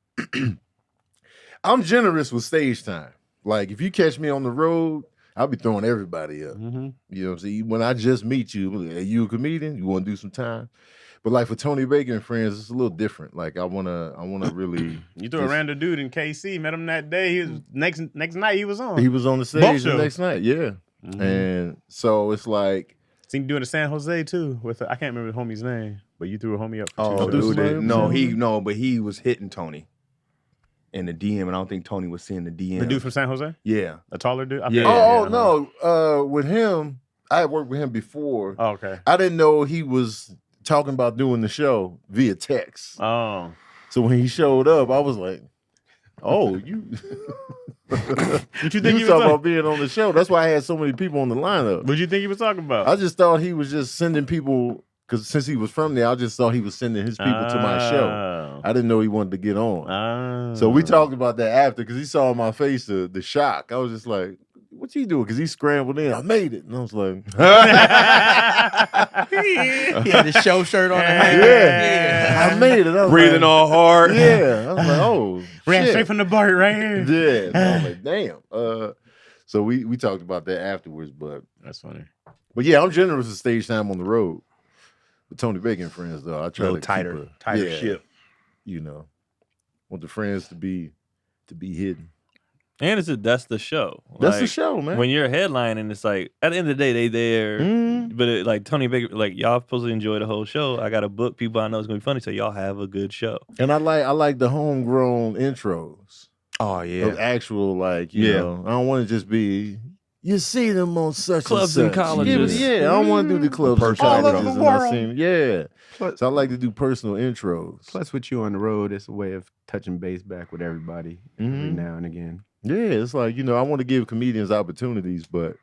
I'm generous with stage time. Like if you catch me on the road, I'll be throwing everybody up. Mm-hmm. You know what I'm saying? When I just meet you, are you a comedian? You want to do some time? But like for Tony Baker and Friends, it's a little different. Like I wanna really. You threw a random dude in KC, met him that day. He was next night he was on. He was on the Both stage the shows. next night, yeah. Mhm. And so it's like, Seen you doing the San Jose too with I can't remember the homie's name, but you threw a homie up. For Oh, two threw shows. dude, somebody up? but he was hitting Tony in the DM, and I don't think Tony was seeing the DM. The dude from San Jose, Yeah. a taller dude. I Yeah. forget. no, with him, I had worked with him before. Oh, okay. I didn't know he was talking about doing the show via text. Oh, So when he showed up, I was like, "Oh, you." what you think You he was was talking about talking? being on the show. That's why I had so many people on the lineup. What you think he was talking about? I just thought he was just sending people because since he was from there, I just thought he was sending his people to my show. I didn't know he wanted to get on. Oh. So we talked about that after because he saw on my face the shock. I was just like, "What you doing?" Because he scrambled in. I made it, and I was like, He had his show shirt on. "Yeah, I made it." I was Breathing like, all hard. Yeah, I was like, "Oh, Ran shit." straight from the BART right here. Yeah, so I was like, "Damn." So we talked about that afterwards, but That's funny. yeah, I'm generous with stage time on the road. With Tony Baker and Friends, though, I try Little to tighter, keep tighter yeah, ship. You know, want the friends to be hidden. And that's the show. That's the Like, show, man. When you're headlining, it's like at the end of the day, they there. Mm. But like Tony Baker, like y'all supposed to enjoy the whole show. I got to book people I know it's gonna be funny, so y'all have a good show. And I like the homegrown intros. Oh Of yeah. actual, like, you Yeah. know, I don't want to just be, you see them on such Clubs and and such. colleges. Yeah, I don't want to do the clubs and Personal colleges. intros. And All I over the seen, yeah. Plus, So I like to do personal intros. plus, with you on the road, it's a way of touching base back with everybody every Mhm. now and again. Yeah, it's like, you know, I want to give comedians opportunities, but,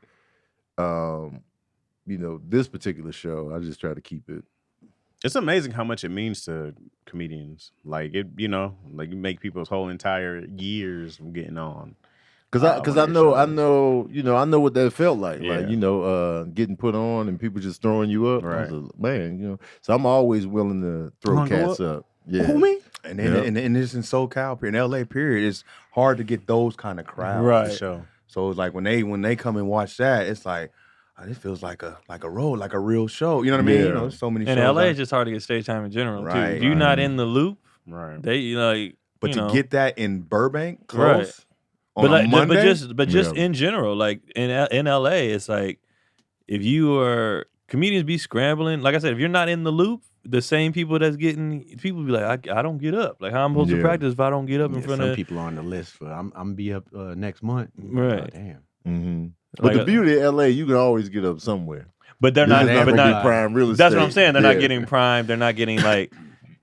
you know, this particular show, I just try to keep it. It's amazing how much it means to comedians. Like it, you know, like you make people's whole entire years from getting on. Because I know, you know, I know what that felt like. Yeah. Like, you know, getting put on and people just throwing you up. Right. I was like, man, you know. So I'm always willing to throw cats up. Yeah. Who, me? And then and it's in SoCal, in LA, period. It's hard to get those kind of crowds. Right. For sure. So it's like when they come and watch that, it's like, this feels like a role, like a real show. You know what I mean? Yeah. You know, there's so many In shows. LA, it's just hard to get stage time in general, too. Right, If you're not in the loop, Right. they like. But you to know, get that in Burbank, Right. close, on a Monday, but just in general, like in LA, it's like if you are comedians be scrambling. Like I said, if you're not in the loop, the same people that's getting people be like, I don't get up. Like how I'm supposed to practice if I don't get up in front some of people are on the list for I'm be up next month. Right. Oh, damn. Mm-hmm. But Like, the beauty of LA, you can always get up somewhere. But they're You're not. just not But gonna not. get prime real estate. That's what I'm saying. They're not Yeah. getting prime. They're not getting like.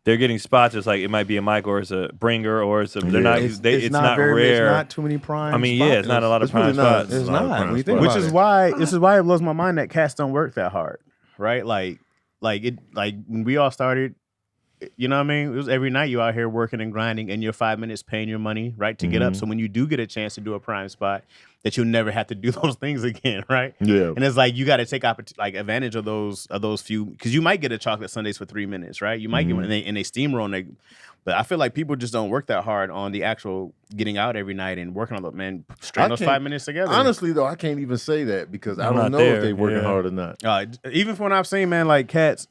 They're getting spots. It's like it might be a mic or it's a bringer or it's a. They're not. it's It's not not very, rare. It's not too many prime. I mean, yeah, it's not a lot of It's really prime not. spots. It's a lot of not. prime When you think spots. about Which is it. why it blows my mind that cats don't work that hard, right? Like when we all started, you know what I mean? It was every night you out here working and grinding, and your 5 minutes paying your money, right, to get up. So when you do get a chance to do a prime spot, that you'll never have to do those things again, right? Yeah. And it's like you got to take advantage of those few, because you might get a chocolate sundaes for 3 minutes, right? You might get one and they steamroll. But I feel like people just don't work that hard on the actual getting out every night and working on the string those 5 minutes together. Honestly, though, I can't even say that because I I'm don't not know there, if they working yeah. hard or not. Even from what I've seen, man, like cats,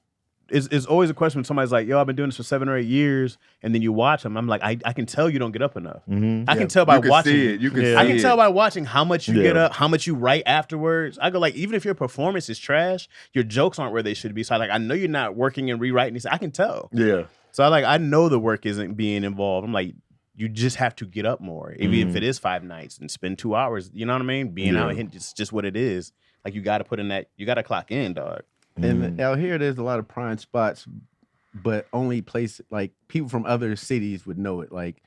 it's always a question when somebody's like, yo, I've been doing this for 7 or 8 years, and then you watch them. I'm like, I can tell you don't get up enough. I can tell by You can watching. see it. You can see I can it. tell by watching how much you get Yeah. up, how much you write afterwards. I go like, even if your performance is trash, your jokes aren't where they should be. So I know you're not working and rewriting these. I can tell. Yeah. So I know the work isn't being involved. I'm like, you just have to get up more, even if it is 5 nights and spend 2 hours. You know what I mean? Being out here, it's just what it is. Like you got to put in that. You got to clock in, dog. And out here, there's a lot of prime spots, but only place like people from other cities would know it. Like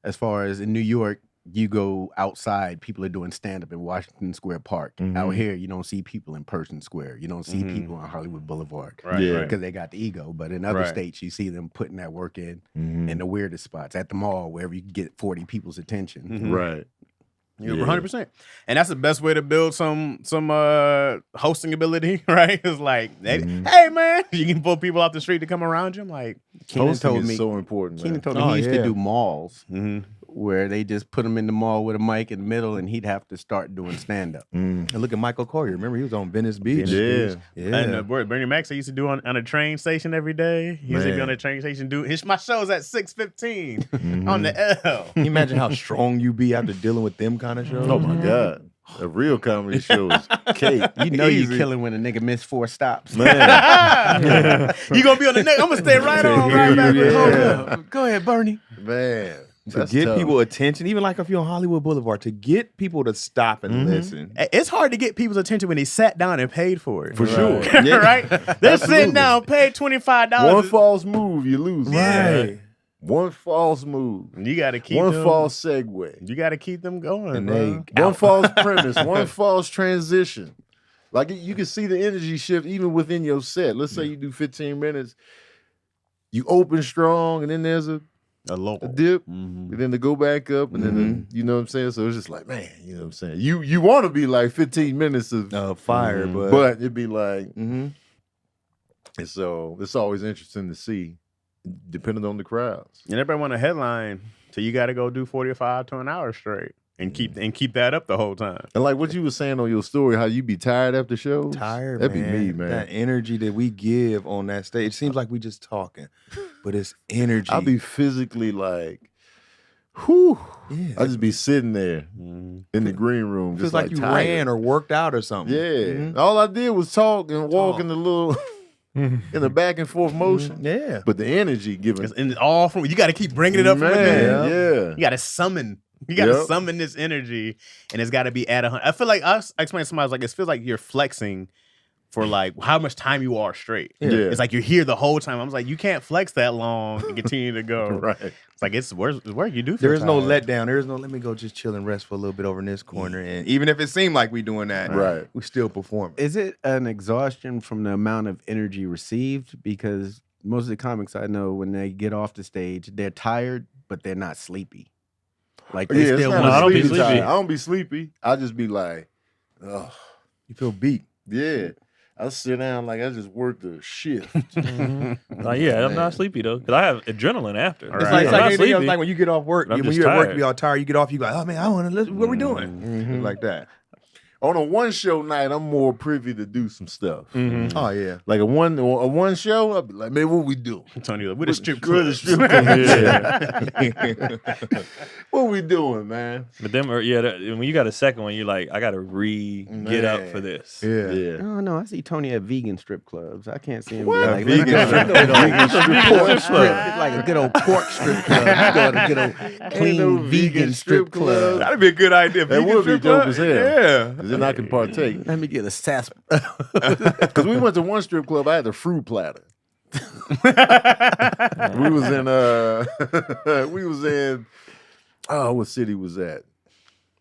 as far as in New York, you go outside, people are doing stand up in Washington Square Park. Out here, you don't see people in Person Square. You don't see people on Hollywood Boulevard. Right, Yeah. right. Because they got the ego. But in other Right. states, you see them putting that work in the weirdest spots at the mall, wherever you can get 40 people's attention. Right. Yeah, 100%. And that's the best way to build some hosting ability, right? It's like, hey man, you can pull people off the street to come around you. I'm like, Kenan Hosting told is me, so important, Kenan man. told me Oh, he used yeah. to do malls where they just put him in the mall with a mic in the middle, and he'd have to start doing stand up. And look at Michael Collier. Remember, he was on Venice Beach. Yeah. Yeah. and Bernie Mac, I used to do on a train station every day. He used to be Man. on a train station. My show's at 6:15 on the L. Can you imagine how strong you be after dealing with them kind of shows? Oh my God. A real comedy show is cake. You know Easy. you're killing when a nigga missed 4 stops. Man. You gonna be on the next? I'm gonna stay right on, right back. Yeah. Hold up. Go ahead, Bernie. Man. To That's get tough. people attention, even like if you're on Hollywood Boulevard, to get people to stop and listen. It's hard to get people's attention when they sat down and paid for it. For sure. right? They're sitting down, paid $25. One false move, you lose. Right. One false move. You got to keep One them, false segue. You got to keep them going. And bro. One false premise. One false transition. Like you can see the energy shift even within your set. Let's say you do 15 minutes. You open strong, and then there's a dip, and then to go back up, and then you know what I'm saying. So it's just like, man, you know what I'm saying. You want to be like 15 minutes of Fire, but it'd be like, Mhm. and so it's always interesting to see, depending on the crowds. And everybody want a headline, so you got to go do 45 to an hour straight and keep that up the whole time. And like what you were saying on your story, how you be tired after shows. Tired, That'd man. be me, man. That energy that we give on that stage. It seems like we just talking, but it's energy. I'll be physically like, whew. Yeah. I just be sitting there in the green room. feels Just like you tired. ran or worked out or something. Yeah. Mhm. All I did was talk and walk in the little in the back and forth motion. Yeah. But the energy given. And all from you got to keep bringing it up from Man, within. yeah. You got to summon. You got to Yep. summon this energy, and it's got to be at 100. I feel like I explained to somebody, I was like, it feels like you're flexing for like how much time you are straight. Yeah. It's like you're here the whole time. I was like, you can't flex that long and continue to go. Right. It's like it's work you do. There is no letdown. There is no let me go just chill and rest for a little bit over in this corner. And even if it seemed like we doing that, Right. we still perform. Is it an exhaustion from the amount of energy received? Because most of the comics I know, when they get off the stage, they're tired, but they're not sleepy. Like they still it's want not I don't a be sleepy sleepy. time. I don't be sleepy. I just be like, oh, You feel beat. yeah. I sit down like I just worked a shift. Like, yeah, I'm Man. not sleepy though, because I have adrenaline after. It's Right. like, I'm it's not like anything else. sleepy. Like when you get off work, But I'm when just you're at work, tired. you all tired. You get off, you go, oh man, I want to listen. What we doing? Mhm. Like that. On a one show night, I'm more privy to do some stuff. Mhm. Oh yeah. Like a one show, I'll be like, man, what we do? Tony, like, with a strip Where club. the strip club? Yeah. What we doing, man? But then, when you got a second one, you're like, I got to get up Man. for this. Yeah. I Yeah. don't know. I see Tony at vegan strip clubs. I can't see him What? be like Vegan let's go strip to a club. vegan Strip pork club. strip, like a good old pork strip club. You go to a good old clean no vegan vegan strip strip club. club. That'd be a good idea. That Vegan would be strip dope club? as hell. Yeah. Because then I can partake. Let me get a sass. Because we went to one strip club, I had a fruit platter. we was in what city was that?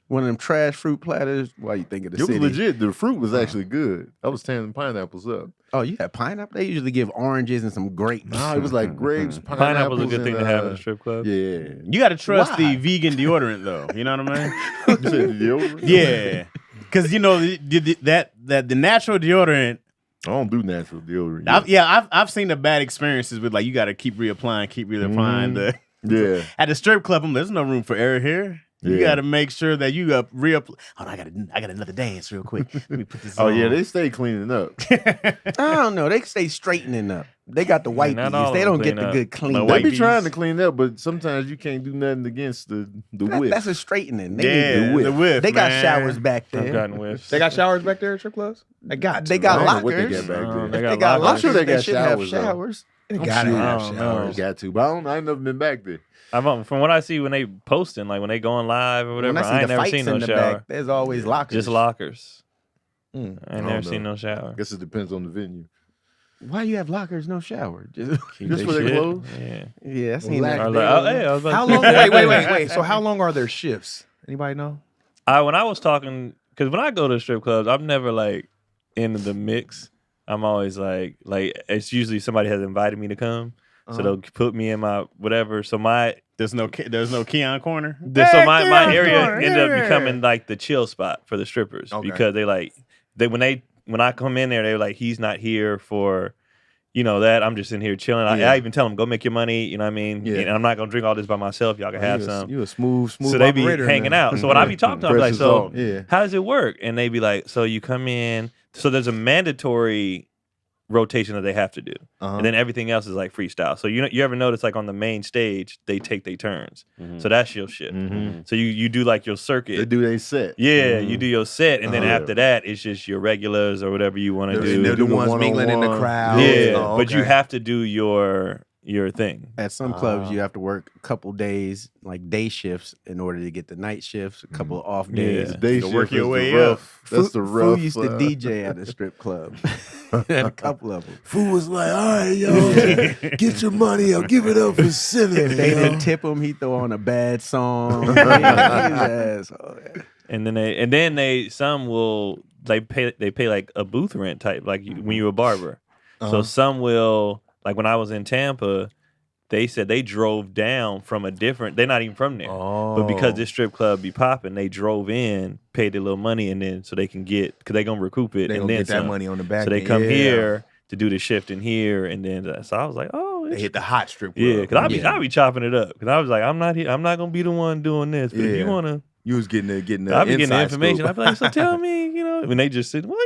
One of them trash fruit platters. Why you think of the It was city? legit. The fruit was actually good. I was tearing pineapples up. Oh, you had pineapple. They usually give oranges and some grapes. Nah, it was like grapes, Pineapple's a good thing and, to have in a strip club. Yeah. You got to trust Why? the vegan deodorant, though. You know what I mean? You said deodorant? Yeah, because you know that the natural deodorant. I don't do natural deodorant. I've seen the bad experiences with like you got to keep reapplying. Yeah. At the strip club, there's no room for error here. You Yeah. got to make sure that you reapply. Hold on, I got another dance real quick. Let me put this. Oh, on. yeah, they stay cleaning up. I don't know. They stay straightening up. They got the white not bees. all They of don't them get clean the up. good clean. The They white be bees. trying to clean up, but sometimes you can't do nothing against the whip. That's a straightening. They Yeah, need the whiff. They got man. showers back I've there. gotten whiffs. They got showers back there at strip clubs? They got They to, got I right? don't know what they lockers. got back Oh, there. they If got they got lockers. lockers. I'm sure they got should have showers, though. showers. They I'm gotta sure. have I don't know. showers. Got to, but I ain't never been back there. From what I see when they posting, like when they going live or whatever, When I see I ain't the never fights seen no in the shower. back, there's always lockers. Just lockers. Mm. I ain't I never don't seen know. no shower. I guess it depends on the venue. Why you have lockers, no shower? Just Just for their Shit. clothes? Yeah. yeah, I seen Relax. I that. was like, oh, hey, I was about How to long? say- Wait. So how long are their shifts? Anybody know? When I was talking, because when I go to strip clubs, I'm never like in the mix. I'm always like it's usually somebody has invited me to come, so they'll put me in my whatever. So There's no Keon corner. so my Keon area corner, ended up yeah. becoming like the chill spot for the strippers Okay. because when I come in there, they're like, he's not here for. That I'm just in here chilling. Yeah. I even tell them, go make your money. You know what I mean? Yeah. And I'm not gonna drink all this by myself. Y'all can have some. You a smooth So they be operator in hanging there. out. So when I be talking to them, I'm like, Press so is on. Yeah. how does it work? And they be like, so you come in. So there's a mandatory rotation that they have to do, Uh-huh. and then everything else is like freestyle. So you ever notice like on the main stage they take their turns. Mhm. So that's your shit. Mhm. So you do like your circuit. They do they set. Yeah, you do your set, and then Uh-huh. after that, it's just your regulars or whatever you want to They're do. the do the ones mingling in the one-on-one. crowd. Yeah, Oh, but you okay. have to do your thing. At some clubs, you have to work a couple days, like day shifts, in order to get the night shifts. A couple of off days. Yeah. Day You shift work your is way the rough. That's the Fu rough. used to DJ at a strip club. At a couple of them. Fool was like, all right, yo, get your money up. Give it up for sinning. If they yo." didn't tip him, he throw on a bad song. He's an asshole. And then some will pay like a booth rent type, like when you're a barber. So some will, like when I was in Tampa, they said they drove down from they're not even from there. But because this strip club be popping, they drove in, paid their little money, and then so they can because they gonna recoup it They and gonna then get that some. money on the back. So they end. come Yeah. here to do the shift in here, and then so I was like, oh, They hit the hot strip club. yeah, because I be chopping it up. Because I was like, I'm not gonna be the one doing this. But if you Yeah. wanna, You was getting the I be getting the inside information. I scoop. be like, so tell me, when they just sit, well,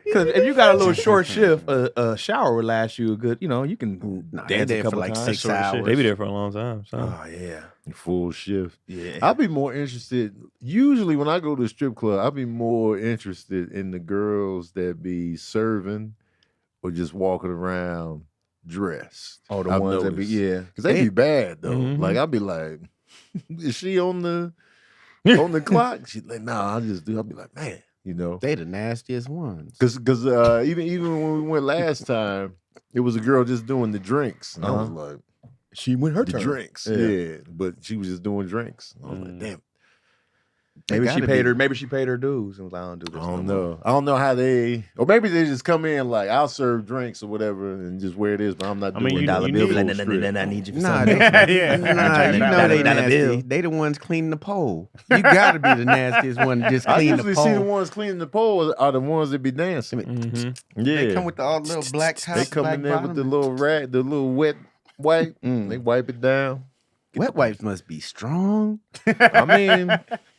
Because if you got a little short shift, a shower would last you a good. You can Nah, they dance there a for couple like times. 6 shit, hours. they be there for a long time. So. Oh yeah, Full shift. yeah. I'd be more interested. Usually, when I go to a strip club, I'd be more interested in the girls that be serving or just walking around dressed. Oh, the I've ones that be noticed. Because they be bad though. Mhm. Like I'd be like, is she on the clock? She's like, nah, I'll just do. I'll be like, man, They the nastiest ones. because even when we went last time, it was a girl just doing the drinks, and I was like, She went her the turn. drinks, Yeah. yeah, but she was just doing drinks. I was like, damn. Maybe she paid her. Maybe she paid her dues and was like, I don't do this. I don't know. I don't know how they, or maybe they just come in like, I'll serve drinks or whatever, and just where it is. But I'm not doing you dollar need- bill. you need- I need you for Nah, something. you know they nasty. They the ones cleaning the pole. You gotta be the nastiest one to just I clean the usually pole. see the ones cleaning the pole are the ones that be dancing. Mm-hmm. Yeah, They come with all the little black tops. they come black in there with the bottom. little rat, the little wet wipe. They wipe it down. Wet wipes must be strong. I mean,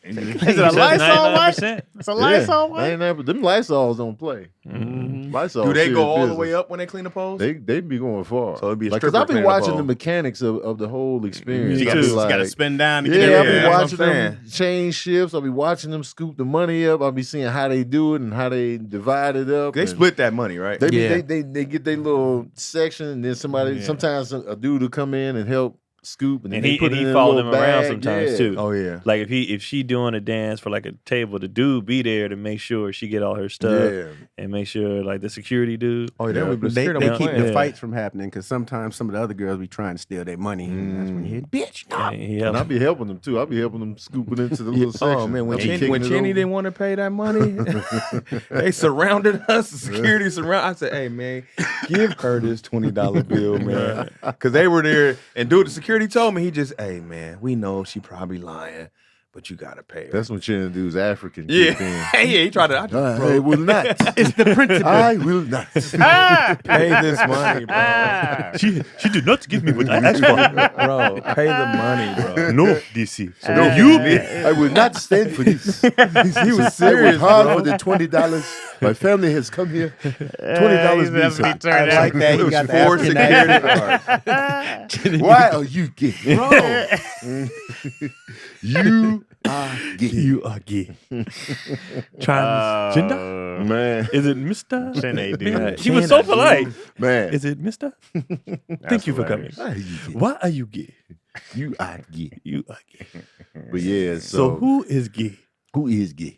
Is it a Lysol wipe? 99%. It's a Lysol yeah, wipe? they ain't never, them Lysols don't play. Lysol Do they serious go all the business. way up when they clean the poles? They be going far. So it'd be a because stripper I be cleaning the watching pole. the mechanics of the whole experience. You I gotta, be you like, gotta spin down to yeah, get I everything. be that's what watching I'm them change shifts. I'll be watching them scoop the money up. I'll be seeing how they do it and how they divide it up. They and split that money, right? They, be- Yeah. they get their little section, and then somebody sometimes a dude will come in and help scoop, and then And they he put and it he in a follow little them around bag. sometimes Yeah. too. Oh yeah. Like if she doing a dance for like a table, the dude be there to make sure she get all her stuff Yeah. and make sure like the security dude. Oh yeah. Yeah. They don't keep play. the Yeah. fights from happening because sometimes some of the other girls be trying to steal their money. And that's when you hear, bitch, no. And he And help. I'll be helping them too. I'll be helping them scoop it into the little section. Oh man, when I'll be Chenny, kicking when it Chenny over. didn't want to pay that money, they surrounded us. The security surround. I said, "Hey man, give her this $20 bill, man," because they were there. And dude, the security told me he just, "Hey man, we know she probably lying, but you gotta pay her." That's when Chenny dude's African. yeah, kicked in. yeah. He tried to. I just, I will not. It's the principle. I will not. pay this money, bro. She did not give me what I asked for. Bro, pay the money, bro. No, DC. So No, you I will not stand for this. He was I worked serious, hard bro. for the $20. My family has come here. $20 visa. I like that. He got the Four African security accent. guards. Why are you gay? You are gay. You are gay. Transgender? Man, Is it Mr.? Chenny, dude. Yeah, he was so polite. man. Is it Mr.? Thank you for coming. Why are you gay? Why are you gay? You are gay. You are gay. But yeah, So who is gay? who is gay?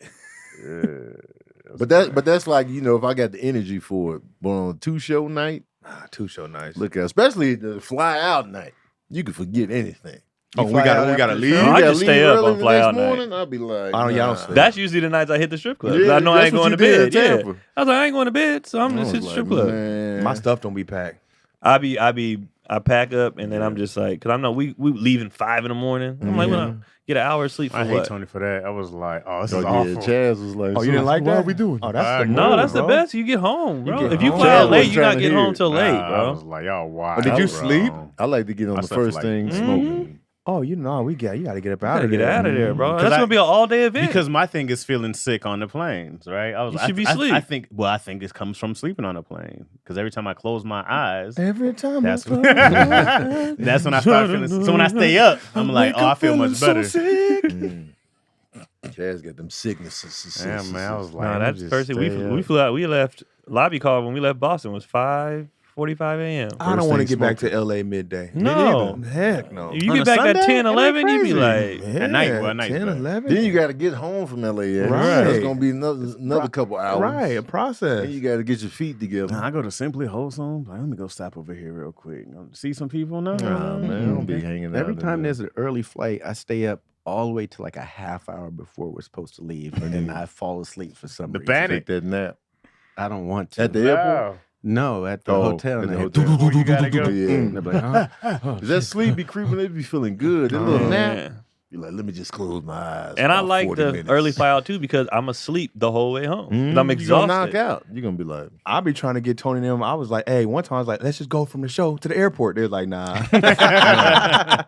But that's like, if I got the energy for it. But on a 2-show night, Two-show nice. look at, especially the fly out night, you can forget anything. Oh, we gotta leave. You I gotta just leave stay up early on the fly next out night. morning, I'll be like, I don't- y'all don't nah. sleep. That's usually the nights I hit the strip club. 'Cause Yeah, I know I that's ain't what going you to did bed. in Yeah. Tampa. I was like, I ain't going to bed, so I'm I just was hit the strip like, club. man. My stuff don't be packed. I pack up and then I'm just like, because I know we leaving 5 in the morning. I'm like, well, get an hour of sleep for I hate what? Tony for that. I was like, oh, this Oh, is yeah, awful. Chaz was like, Oh, you didn't like that? What are we doing? Oh, that's the No, move, that's the bro. best. You get home, bro. get If you home. fly out Chaz late, wasn't you not trying to getting hear home it. till late, I bro. was like, y'all wild. But did you bro. sleep? I like to get on I the slept for first like- thing smoking. Oh, you gotta get up out Gotta of get there. out of there, bro. 'Cause That's I- gonna be an all day event. Because my thing is feeling sick on the planes, right? You should be I asleep. I think this comes from sleeping on a plane. Because every time I close my eyes, Every time that's I when, close my eyes, that's when I start feeling. So when I stay up, I'm like, wake oh, I up feel feeling much so better. sick. Chaz got them sicknesses. Yeah, man, I was like, no, I'm that's just first thing. stay We up. flew out. We left lobby call when we left Boston was 5:45 a.m. I don't want to thing get back to LA midday. No. Heck no. You On get a back at Sunday? 10, It ain't 11, you be crazy. like, Yeah, At night, well, at night's 10, better. 11. Then you got to get home from LA. Yeah. Right. That's going to be another couple hours. Right, a process. Then you got to get your feet together. Nah, I go to Simply Wholesome. Like, let me go stop over here real quick. See some people now. Nah, man, I don't be hanging out. Every in time there. there's an early flight, I stay up all the way to like a half hour before we're supposed to leave, and then I fall asleep for some The reason. panic. Take that nap. I don't want to. At the airport? No, at the Oh, hotel. at the And hotel. Where you gotta go. Yeah. they're like, huh? Is that sleep be creeping? They be feeling good. That little nap. man. You're like, let me just close my eyes. And I about like 40 the minutes. early fly out too because I'm asleep the whole way home. 'Cause I'm You gonna exhausted. knock out. You're gonna be like, I be trying to get Tony and them. I was like, hey, one time I was like, let's just go from the show to the airport. They're like, nah. I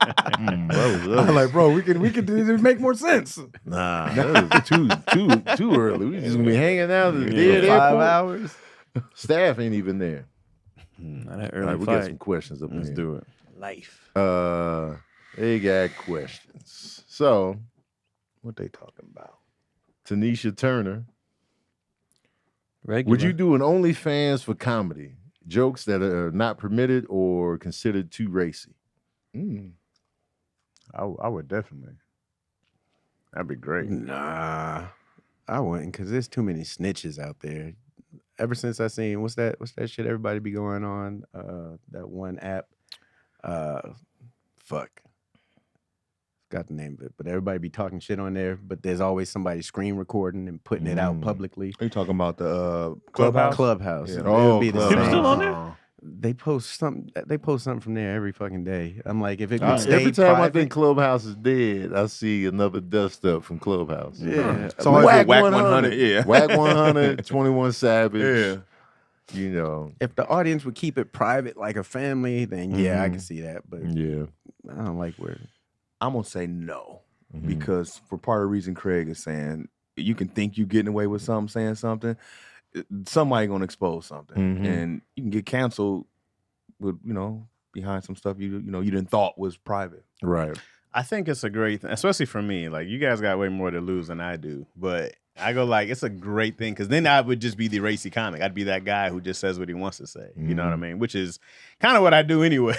was like, bro, we can do this make more sense. nah, that is too early. We just gonna be hanging out at the dead 5 airport. hours. Staff ain't even there. Not that All early right, we got some flight. questions up Let's here. do it. Life. They got questions. So, What they talking about? Tanisha Turner, Regular. would you do an OnlyFans for comedy? Jokes that are not permitted or considered too racy? I would definitely. That'd be great. Nah, I wouldn't, because there's too many snitches out there. Ever since I seen what's that shit everybody be going on, that one app, fuck, forgot the name of it, but everybody be talking shit on there. But there's always somebody screen recording and putting it out publicly. Are you talking about the Clubhouse? Clubhouse. Yeah. It'll be the Clubhouse. same. It's still on there? They post something from there every fucking day. I'm like, if it could stay Every time private, I think Clubhouse is dead, I see another dust up from Clubhouse. yeah. It's always Whack Whack 100. 100. Yeah. Whack 100, 21 Savage. Yeah. You know. If the audience would keep it private like a family, then yeah, I can see that. But Yeah. I don't like where. I'm gonna say no because for part of the reason Craig is saying you can think you getting away with something, saying something, somebody gonna expose something, and you can get canceled with behind some stuff you didn't thought was private. Right. I think it's a great thing, especially for me. Like, you guys got way more to lose than I do, but I go like, it's a great thing because then I would just be the racy comic. I'd be that guy who just says what he wants to say. You know what I mean? Which is kind of what I do anyway,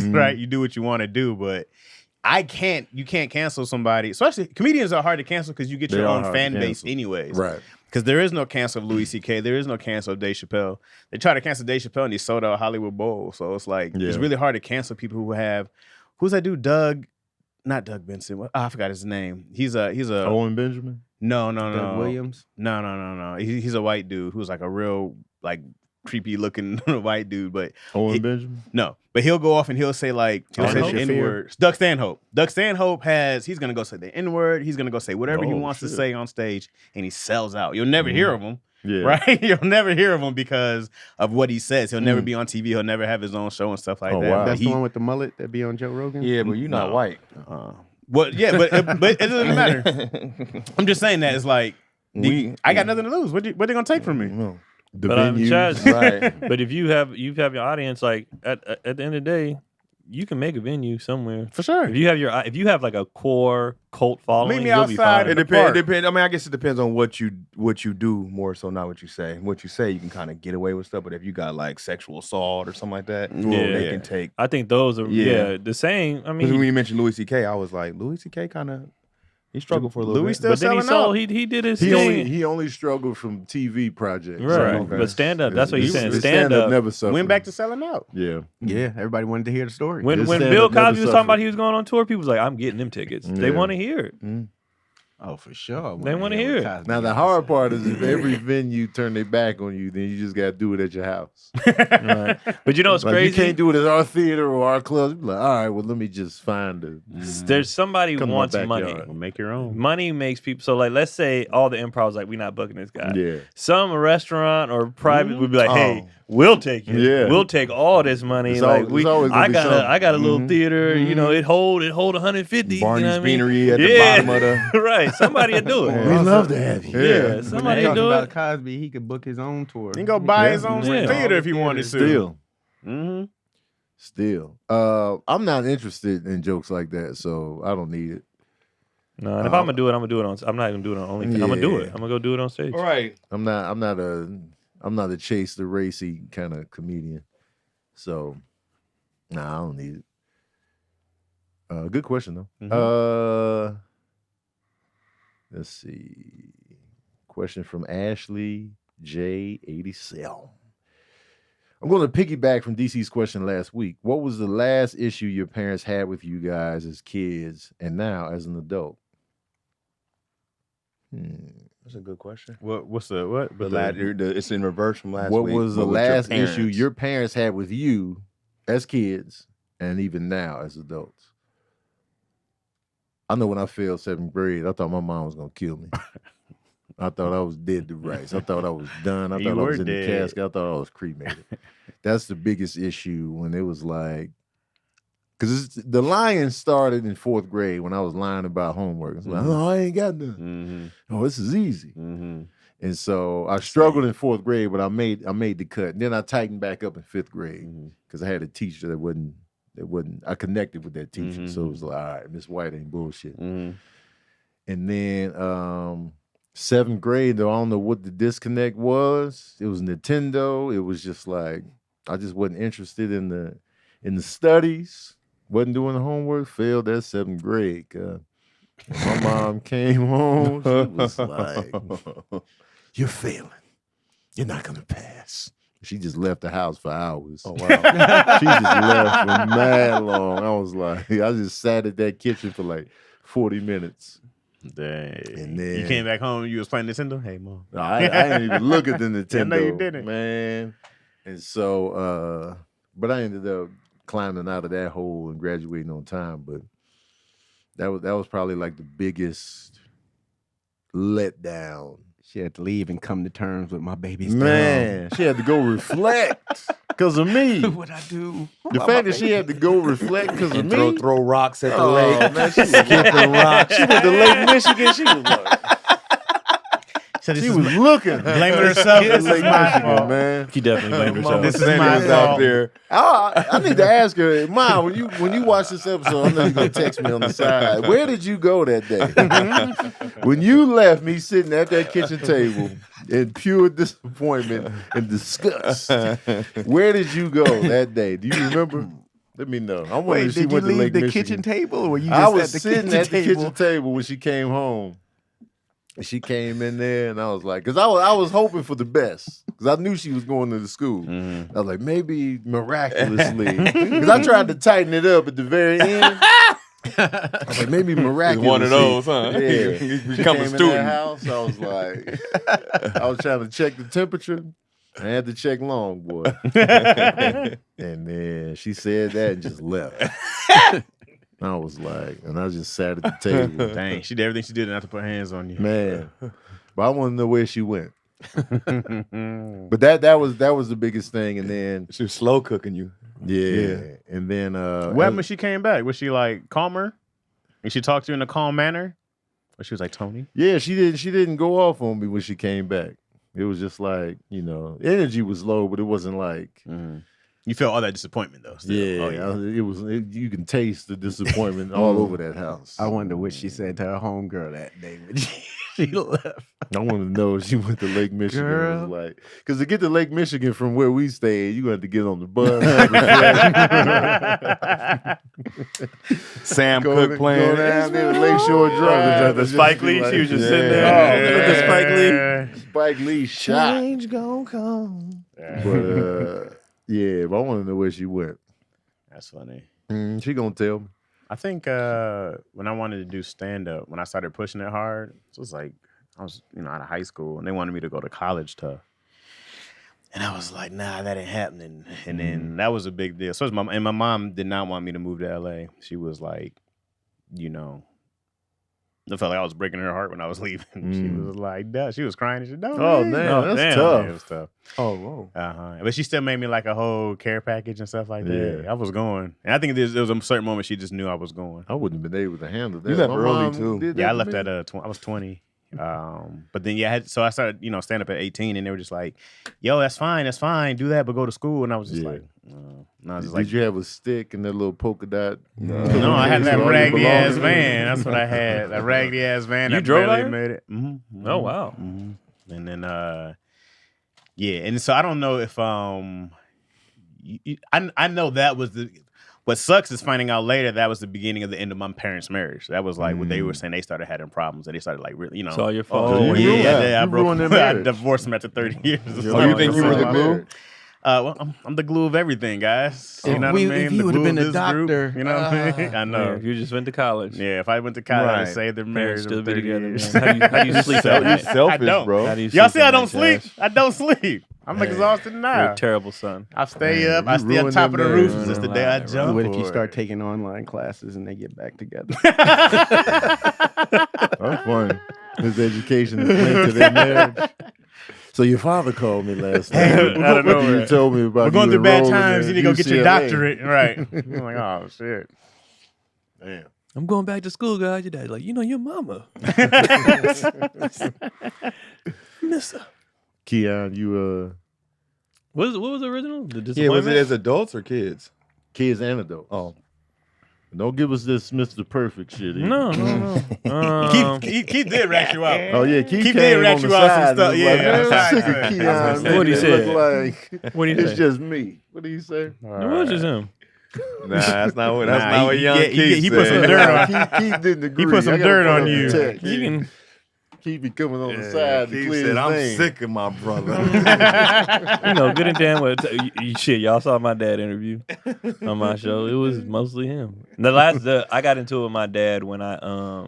right? You do what you want to do, but you can't cancel somebody. Especially comedians are hard to cancel because you get your own fan base anyways. Right. Because there is no cancel of Louis C.K. There is no cancel of Dave Chappelle. They try to cancel Dave Chappelle and he sold out Hollywood Bowl. So it's like, it's really hard to cancel people who have, who's that dude? Not Doug Benson. I forgot his name. He's a Owen Benjamin? No. Doug Williams? No. He's a white dude who's like a real like creepy looking white dude, but Owen Benjamin? No. But he'll go off and he'll say like he'll say the N-word. Doug Stanhope. Doug Stanhope he's gonna go say the N-word, he's gonna go say whatever he wants to say on stage, and he sells out. You'll never hear of him. Yeah. Right? You'll never hear of him because of what he says. He'll never be on TV, he'll never have his own show and stuff like that. Wow. That's the one with the mullet that be on Joe Rogan? Yeah, but you're not white. But it doesn't matter. I'm just saying that it's like I got nothing to lose. What they gonna take from me? The But venues. Chaz, Right. but if you have your audience, like at the end of the day, you can make a venue somewhere. For sure. If you have like a core cult following, Meet me you'll be outside fine. in the Depends. park. I mean, I guess it depends on what you do more so, not what you say. What you say, you can kind of get away with stuff. But if you got like sexual assault or something like that, they can take. I think those are the same. I Because when mean, you mentioned Louis C.K., I was like, Louis C.K. kind of he struggled for a little Louis bit. still but then he selling out. sold. He did his He thing. only struggled from TV projects. Right. Okay. But stand up, that's what he's saying. His Stand up. never suffered. Went back to selling out. Yeah. Yeah, everybody wanted to hear the story. When His Bill stand-up never Cosby was talking about suffered. he was going on tour, people was like, I'm getting them tickets. They Yeah. want to hear it. Oh, for sure. They wanna hear it. Now the hard part is if every venue turn their back on you, then you just gotta do it at your house. Right. But you know what's Like, crazy? you can't do it at our theater or our club. You're like, all right, well, let me just find a There's somebody who Come to my wants money. backyard. Well, make your own. Money makes people. So like, let's say all the improvs like, we're not booking this guy. Yeah. Some restaurant or private would be like, hey, we'll take it. Yeah. We'll take all this money. It's like always gonna I be got something. I got a little theater. You know, it hold 150. Barney's you know what I mean? Beanery at the bottom of the. Right. Somebody will do it. We love to have you. Yeah. When Somebody they will talking do about it. Cosby, he could book his own tour. He can go buy his own Yeah. theater if he wanted to. Still. Mm-hmm. Still. I'm not interested in jokes like that, so I don't need it. No, and if I'm gonna do it, I'm gonna do it on. I'm not gonna do it on OnlyFans. I'm gonna do it. Yeah. I'm gonna go do it on stage. All right. I'm not a chase the racy kind of comedian. So nah, I don't need it. Good question though. Let's see. Question from Ashley J87. I'm going to piggyback from DC's question last week. What was the last issue your parents had with you guys as kids and now as an adult? That's a good question. What's the what? It's in reverse from last What week. was the What with your last issue parents? your parents had with you as kids and even now as adults? I know when I failed 7th grade, I thought my mom was going to kill me. I thought I was dead to rights. I thought I was done. I You thought I were was in dead. the casket. I thought I was cremated. That's the biggest issue when it was like, because the lying started in 4th grade when I was lying about homework. It's like, oh, I ain't got nothing. Oh, this is easy. And so I struggled in 4th grade, but I made the cut. And then I tightened back up in 5th grade because I had a teacher that wasn't. I connected with that teacher, so it was like, all right, Miss White ain't bullshit. And then 7th grade, though, I don't know what the disconnect was. It was Nintendo. It was just like I just wasn't interested in the studies. Wasn't doing the homework. Failed that 7th grade. My mom came home. She was like, "You're failing. You're not gonna pass." She just left the house for hours. Oh, wow. She just left for mad long. I was like, I just sat at that kitchen for like 40 minutes. Dang. And then you came back home. You was playing Nintendo. Hey, mom. I didn't even look at the Nintendo. No, you didn't. Man. And so, but I ended up climbing out of that hole and graduating on time. But that was probably like the biggest letdown. She had to leave and come to terms with my baby's Man, she had to go reflect because of me. What I do? The fact that she had to go reflect because of me. Throw rocks at the Oh, lake. man, she was skipping rocks. She went to Lake Michigan. She was like, she was looking. Blaming herself. This is Lake my Michigan, fault. man. He definitely blamed herself. This is my out fault. there. I need to ask her, Mom, when you watch this episode, I know you're gonna text me on the side. Where did you go that day? When you left me sitting at that kitchen table in pure disappointment and disgust, where did you go that day? Do you remember? Let me know. I wonder Wait, if she did you went to leave Lake the Michigan. kitchen table, or were you just I was at the sitting kitchen at the table? kitchen table when she came home. And she came in there, and I was like, because I was hoping for the best, because I knew she was going to the school. Mm-hmm. I was like, maybe miraculously, because I tried to tighten it up at the very end. I was like, maybe miraculously. One of those, huh? Yeah. You She become came a in that student. house, I was like, I was trying to check the temperature. I had to check long, boy. And then she said that and just left. I was like, and I just sat at the table. Dang, she did everything she did not to put hands on you. Man. But I want to know where she went. But that was the biggest thing. And then She was slow cooking you. yeah. And then What happened when she came back? Was she like calmer? And she talked to you in a calm manner? Or she was like, Tony? yeah, she didn't go off on me when she came back. It was just like, energy was low, but it wasn't like You felt all that disappointment though. Still. yeah, Oh, you can taste the disappointment all over that house. I wonder what she said to her homegirl that day when she left. I want to know if she went to Lake Michigan. Girl. It was like, because to get to Lake Michigan from where we stayed, you have to get on the bus. Sam go Cooke playing. down there to Lakeshore Drive. The Spike Lee, she was just sitting there. Oh, Look at Spike Lee. man. Spike Lee shot. gonna come. But yeah, but I want to know where she went. That's funny. She gonna tell me. I think when I wanted to do stand up, when I started pushing it hard, it was like I was, out of high school, and they wanted me to go to college tough. And I was like, nah, that ain't happening. And then that was a big deal. So my mom did not want me to move to LA. She was like, I felt like I was breaking her heart when I was leaving. She was like, duh. She was crying and she don't. Oh, damn, that's tough. Yeah, it was tough. Oh, whoa. But she still made me like a whole care package and stuff like that. Yeah. I was going. And I think there was a certain moment she just knew I was going. I wouldn't have been able to handle that. You left My early, mom too. did that Yeah, I to left me. at I was 20. But then so I started, stand up at 18, and they were just like, "Yo, that's fine, do that, but go to school." And I was just Yeah. like, and I was just Did like, you have a stick and that little polka dot? "No, I had that So all your raggedy ass belongings? van. That's what I had. That raggedy ass van. You that drove barely out made it. Mm-hmm. Oh, wow. Mm-hmm. And then yeah, and so I don't know if I know that was the. What sucks is finding out later that was the beginning of the end of my parents' marriage. That was like what they were saying. They started having problems, and they started like really, It's all your fault. Oh, yeah, you I ruined broke. their I marriage. divorced him after 30 years. Oh, you think you were the glue? Well, I'm the glue of everything, guys. You If know we- what I mean? if you The would've glue of been a this group, doctor, you know what I mean? I know. Yeah, you just went to college. Yeah, if I went to college, I'd Right. save their Parents marriage. still of be 30 together. years. Man. How do you sleep at You're night? selfish, I don't. bro. How do you Y'all sleep see I at don't night, sleep? Chaz? I don't sleep. I'm exhausted You're now. a terrible son. I stay up. I you stay on ruined top of their the roof. marriage. Just the day I jump. What if you for start it. taking online classes and they get back together? That's funny. His education is linked to their marriage. So your father called me last night. out of What nowhere. you told me about We're going you through bad enrolling times. in You need to go get your UCLA. doctorate. Right. I'm like, oh, shit. Damn. I'm going back to school, guys. Your dad's like, your mama. Mister. Keon, you What was the original? The Yeah, disappointment? was it as adults or kids? kids and adults. Oh. Don't give us this Mr. Perfect shit. either. No. Keith did rat you out. Oh yeah, Keith Keith came did rat on you the out some side stuff. and was Yeah, like, man, on the I'm sick side. of Keon. What'd he It say? look like What do you it's say? just me. What do you say? It was just him. Nah, that's not what Nah, what young he Keith put some said. dirt on. Keith didn't agree. He put some I gotta dirt pull on up the you. text. You can Keith be coming on the side to Keith clear said, his I'm name. sick of my brother. You know, good and damn well. Shit, y'all saw my dad interview on my show. It was mostly him. I got into it with my dad when I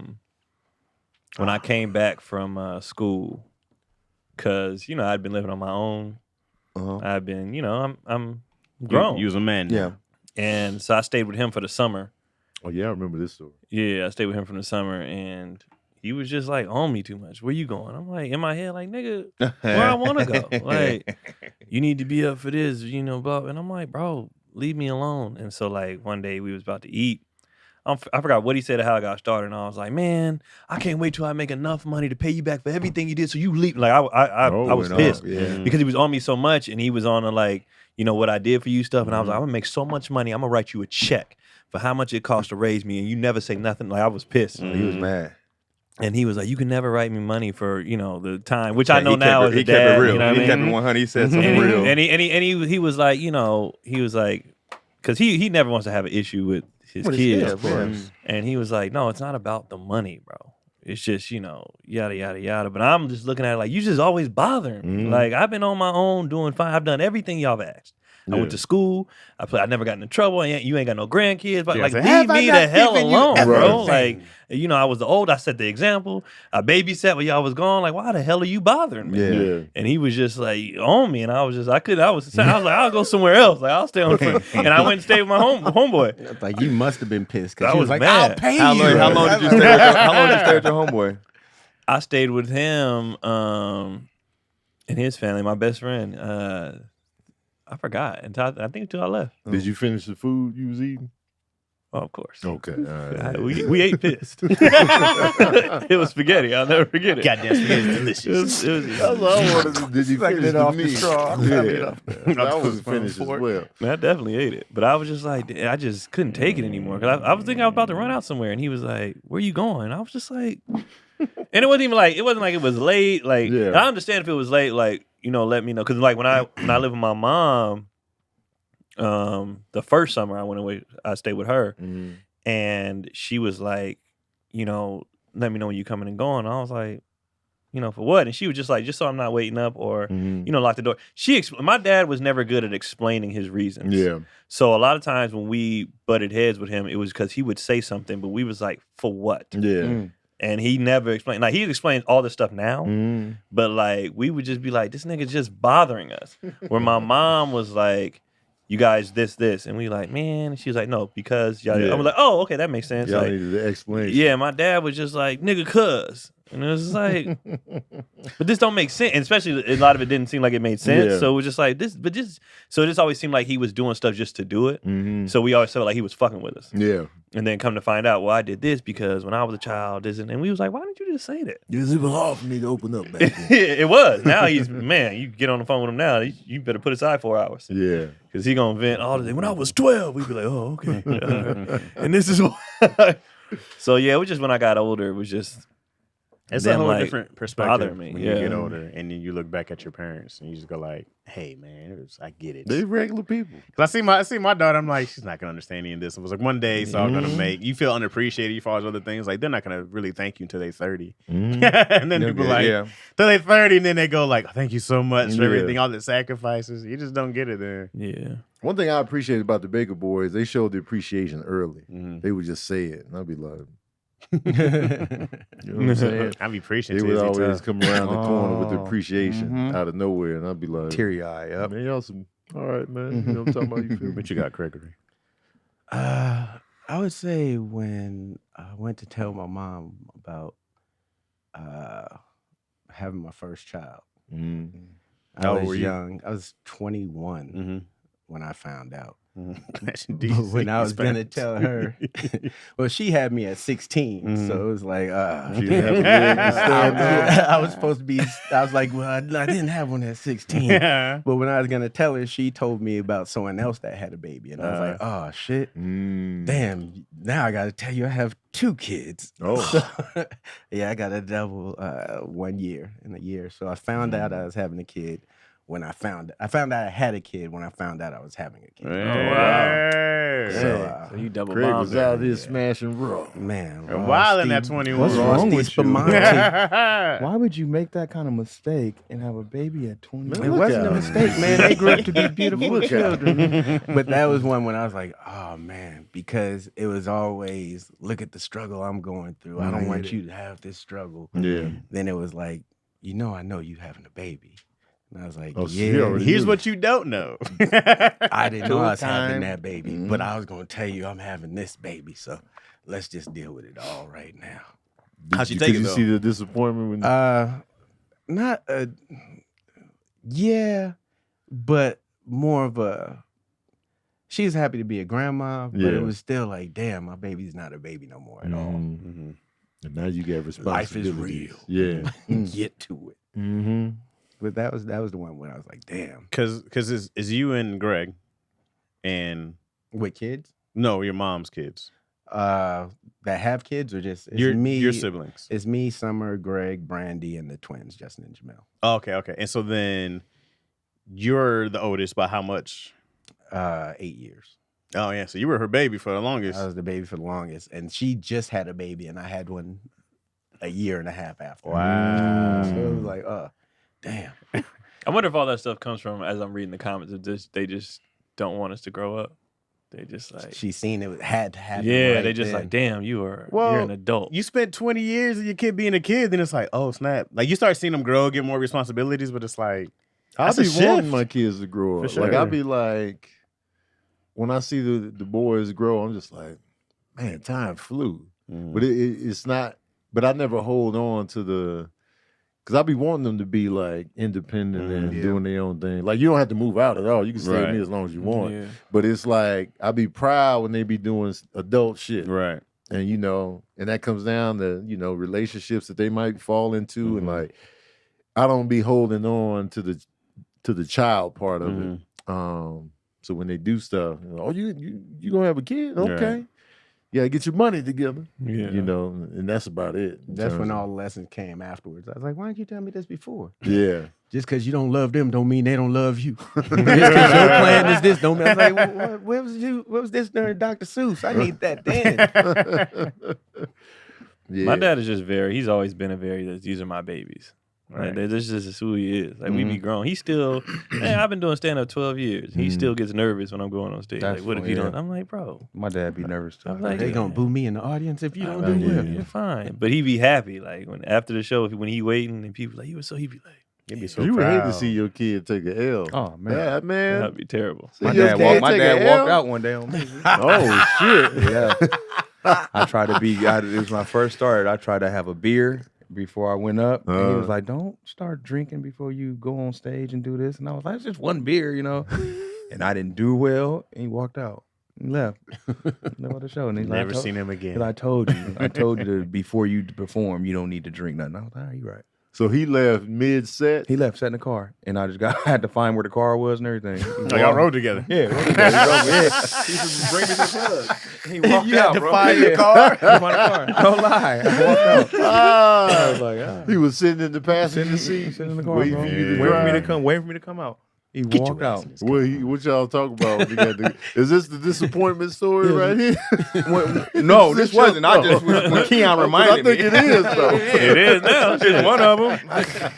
came back from school, cause I'd been living on my own. I've been, I'm grown. You was a man now. Yeah. And so I stayed with him for the summer. Oh yeah, I remember this story. Yeah, I stayed with him for the summer, and he was just like on me too much. Where you going? I'm like in my head, like nigga, where I want to go. Like you need to be up for this, blah. And I'm like, bro, leave me alone. And so like one day we was about to eat. I forgot what he said or how I got started, and I was like, man, I can't wait till I make enough money to pay you back for everything you did. So you leave. Like I was pissed because he was on me so much, and he was on a like, what I did for you stuff, and I was like, I'm gonna make so much money. I'm gonna write you a check for how much it cost to raise me, and you never say nothing. Like I was pissed. He was mad. And he was like, you can never write me money for, the time, which I know now as a he dad. kept it real. You know what He I kept mean? it 100. He said something real. And he was like, he was like, because he never wants to have an issue with his kids. of course. And he was like, no, it's not about the money, bro. It's just, yada, yada, yada. But I'm just looking at it like, you just always bothering me. Like, I've been on my own doing fine. I've done everything y'all have asked. I went to school. I never got into trouble. You ain't got no grandkids. But like, leave me the hell alone, bro. Like, I was the old. I set the example. I babysat when y'all was gone. Like, why the hell are you bothering me? Yeah. And he was just like on me, and I was like, I'll go somewhere else. Like, I'll stay on the front. And I went and stayed with my homeboy. Like you must have been pissed I because he was was like, mad. I'll pay How you. long did you stay? How long did you stay with your homeboy? I stayed with him and his family, my best friend. I forgot. I think until I left. Did you finish the food you was eating? Oh, of course. Okay. All right. We ate pissed. It was spaghetti. I'll never forget it. Goddamn spaghetti is delicious. It was That's what I wanted to. Did you Sucking finish it off the the meat? straw. Yeah. I was finished as well. Man, I definitely ate it. But I was just like, I just couldn't take it anymore. Cause I was thinking I was about to run out somewhere. And he was like, where you going? I was just like, and it wasn't even like, it was late. Like, Yeah. I understand if it was late, like, let me know. Cause like when I lived with my mom, the first summer I went away, I stayed with her. And she was like, let me know when you're coming and going. I was like, for what? And she was just like, just so I'm not waiting up or, lock the door. My dad was never good at explaining his reasons. Yeah. So a lot of times when we butted heads with him, it was because he would say something, but we was like, for what? Yeah. And he never explained. Like, he explains all this stuff now, but like, we would just be like, this nigga's just bothering us. Where my mom was like, you guys this. And we like, man. And she was like, no, because y'all. I was like, oh, okay, that makes sense. Y'all like, needed the explanation. yeah, my dad was just like, nigga, cuz. And it was like, but this don't make sense. And especially a lot of it didn't seem like it made sense. Yeah. So it was just like this, so this always seemed like he was doing stuff just to do it. So we always felt like he was fucking with us. Yeah. And then come to find out, well, I did this because when I was a child, and we was like, why didn't you just say that? It was hard for me to open up back then. It was. Now man, you get on the phone with him now, you better put aside 4 hours. Yeah. Because he gonna vent all the day. When I was 12, we'd be like, oh, okay. And this is why. So yeah, it was just when I got older, it was just It's them, a whole like, different perspective bother me, when yeah. you get older, and then you look back at your parents and you just go like, "Hey, man, I get it." They regular people. Cause I see my daughter. I'm like, she's not gonna understand any of this. It was like one day, so I'm gonna make you feel unappreciated for all those other things. Like they're not gonna really thank you until they're 30, and then people like till they're 30, and then they go like, oh, "Thank you so much for everything, all the sacrifices." You just don't get it there. yeah. One thing I appreciate about the Baker Boys, they showed the appreciation early. They would just say it, and I'd be like, you know what I'm saying? I be preaching. They to would you, always too. come around the corner with the appreciation out of nowhere, and I'd be like, Teary eye up. man, y'all some, all right, man. You know what I'm talking about? You feel me? What you got, Gregory? I would say when I went to tell my mom about having my first child. I How old was were you? young. I was 21 when I found out. But DC when I was gonna expense. tell her, well, she had me at 16, so it was like, She didn't have a leg to stand on. I was supposed to be. I was like, well, I didn't have one at 16. Yeah. But when I was gonna tell her, she told me about someone else that had a baby, and I was like, oh shit, damn! Now I gotta tell you, I have 2 kids. Oh. Yeah, I got a double 1 year in a year. So I found out I was having a kid when I found out I had a kid when I found out I was having a kid. Wow. So, you double Craig bombed was it. out here smashing raw. man, And wild in that Rusty- 21. What's wrong with you? Spumante. Why would you make that kind of mistake and have a baby at 20? It Look wasn't a out. mistake, man. They grew up to be beautiful Look out. children. But that was one when I was like, oh man, because it was always look at the struggle I'm going through. I don't want you to have this struggle. Yeah. Then it was like, I know you having a baby. And I was like, Oh, so yeah. he already Here's knew. what you don't know. I didn't know I was having Time. that baby, but I was going to tell you I'm having this baby. So let's just deal with it all right now. How'd she Did take it you though? see the disappointment when Not a, yeah, but more of a, she's happy to be a grandma, but Yeah. it was still like, damn, my baby's not a baby no more at all. Mhm. And now you got Life is responsibilities. real. Yeah. Get to it. Mm-hmm. But that was the one when I was like, damn. Because it's you and Greg and With kids? no, your mom's kids. That have kids or just it's Your siblings. It's me, Summer, Greg, Brandy, and the twins, Justin and Jamel. Oh, okay. And so then you're the oldest by how much? 8 years. Oh yeah, so you were her baby for the longest. I was the baby for the longest, and she just had a baby, and I had one a year and a half after. Wow. So it was like, damn. I wonder if all that stuff comes from, as I'm reading the comments, they just don't want us to grow up. They just like, She seen it had to happen. yeah, right they just then. like, damn, you're Well, an adult. You spent 20 years of your kid being a kid, then it's like, oh snap! Like you start seeing them grow, get more responsibilities, but it's like I'll That's a be wanting shift. my kids to grow up. For Like sure. I'll be like, when I see the boys grow, I'm just like, man, time flew. But it's not. But I never hold on to the, because I be wanting them to be like independent and Yeah. doing their own thing. Like you don't have to move out at all. You can stay with Right. me as long as you want. Yeah. But it's like I be proud when they be doing adult shit. right. And and that comes down to relationships that they might fall into, and like I don't be holding on to the child part of it. So when they do stuff, you gonna have a kid? Okay, yeah, get your money together. Yeah. And that's about it. in That's terms when of- all the lessons came afterwards. I was like, why didn't you tell me this before? Yeah, Just because you don't love them don't mean they don't love you. Just because your plan is this don't mean. I was like, where was you? What was this during Dr. Seuss? I need that then. yeah. My dad is just he's always been these are my babies. Right. This is just who he is. Like we be grown. He still, man, I've been doing stand up 12 years. He still gets nervous when I'm going on stage. That's Like, what if funny, you don't? yeah. I'm like, bro. My dad be nervous too. I'm like, They gonna boo me in the audience if you don't I'm do like, well. You're fine. But he be happy. Like after the show, when he waiting and people like, he be like, You'd be so You would hate to proud. see your kid take a L. Oh man, Yeah, man. that'd be terrible. See my your dad kid walked. My take a dad L? walked out one day on me. Oh shit! Yeah, I tried to be. It was when I first started. I tried to have a beer before I went up, and he was like, "Don't start drinking before you go on stage and do this." And I was like, "It's just one beer, And I didn't do well, and he walked out and left. Left the show, and he's like, Never seen him again. I told you to before you perform, you don't need to drink nothing. I was like, "Oh, you're right." So he left mid set. He left, sat in the car, and I just had to find where the car was and everything. Oh, y'all rode together. Yeah, he said, bring me some plugs. He walked You had out, to bro. find your Yeah. car? Find the car. Don't lie. I walked out. I was like, He was sitting in the passenger seat, sitting in the car, waiting bro. for you to Waiting for me to drive. come. Waiting for me to come out. He Get walked your ass out. in this What y'all talk about? When you got is this the disappointment story right here? No, this wasn't. I just when Keon reminded I think me. it is though. It is now. It's one of them.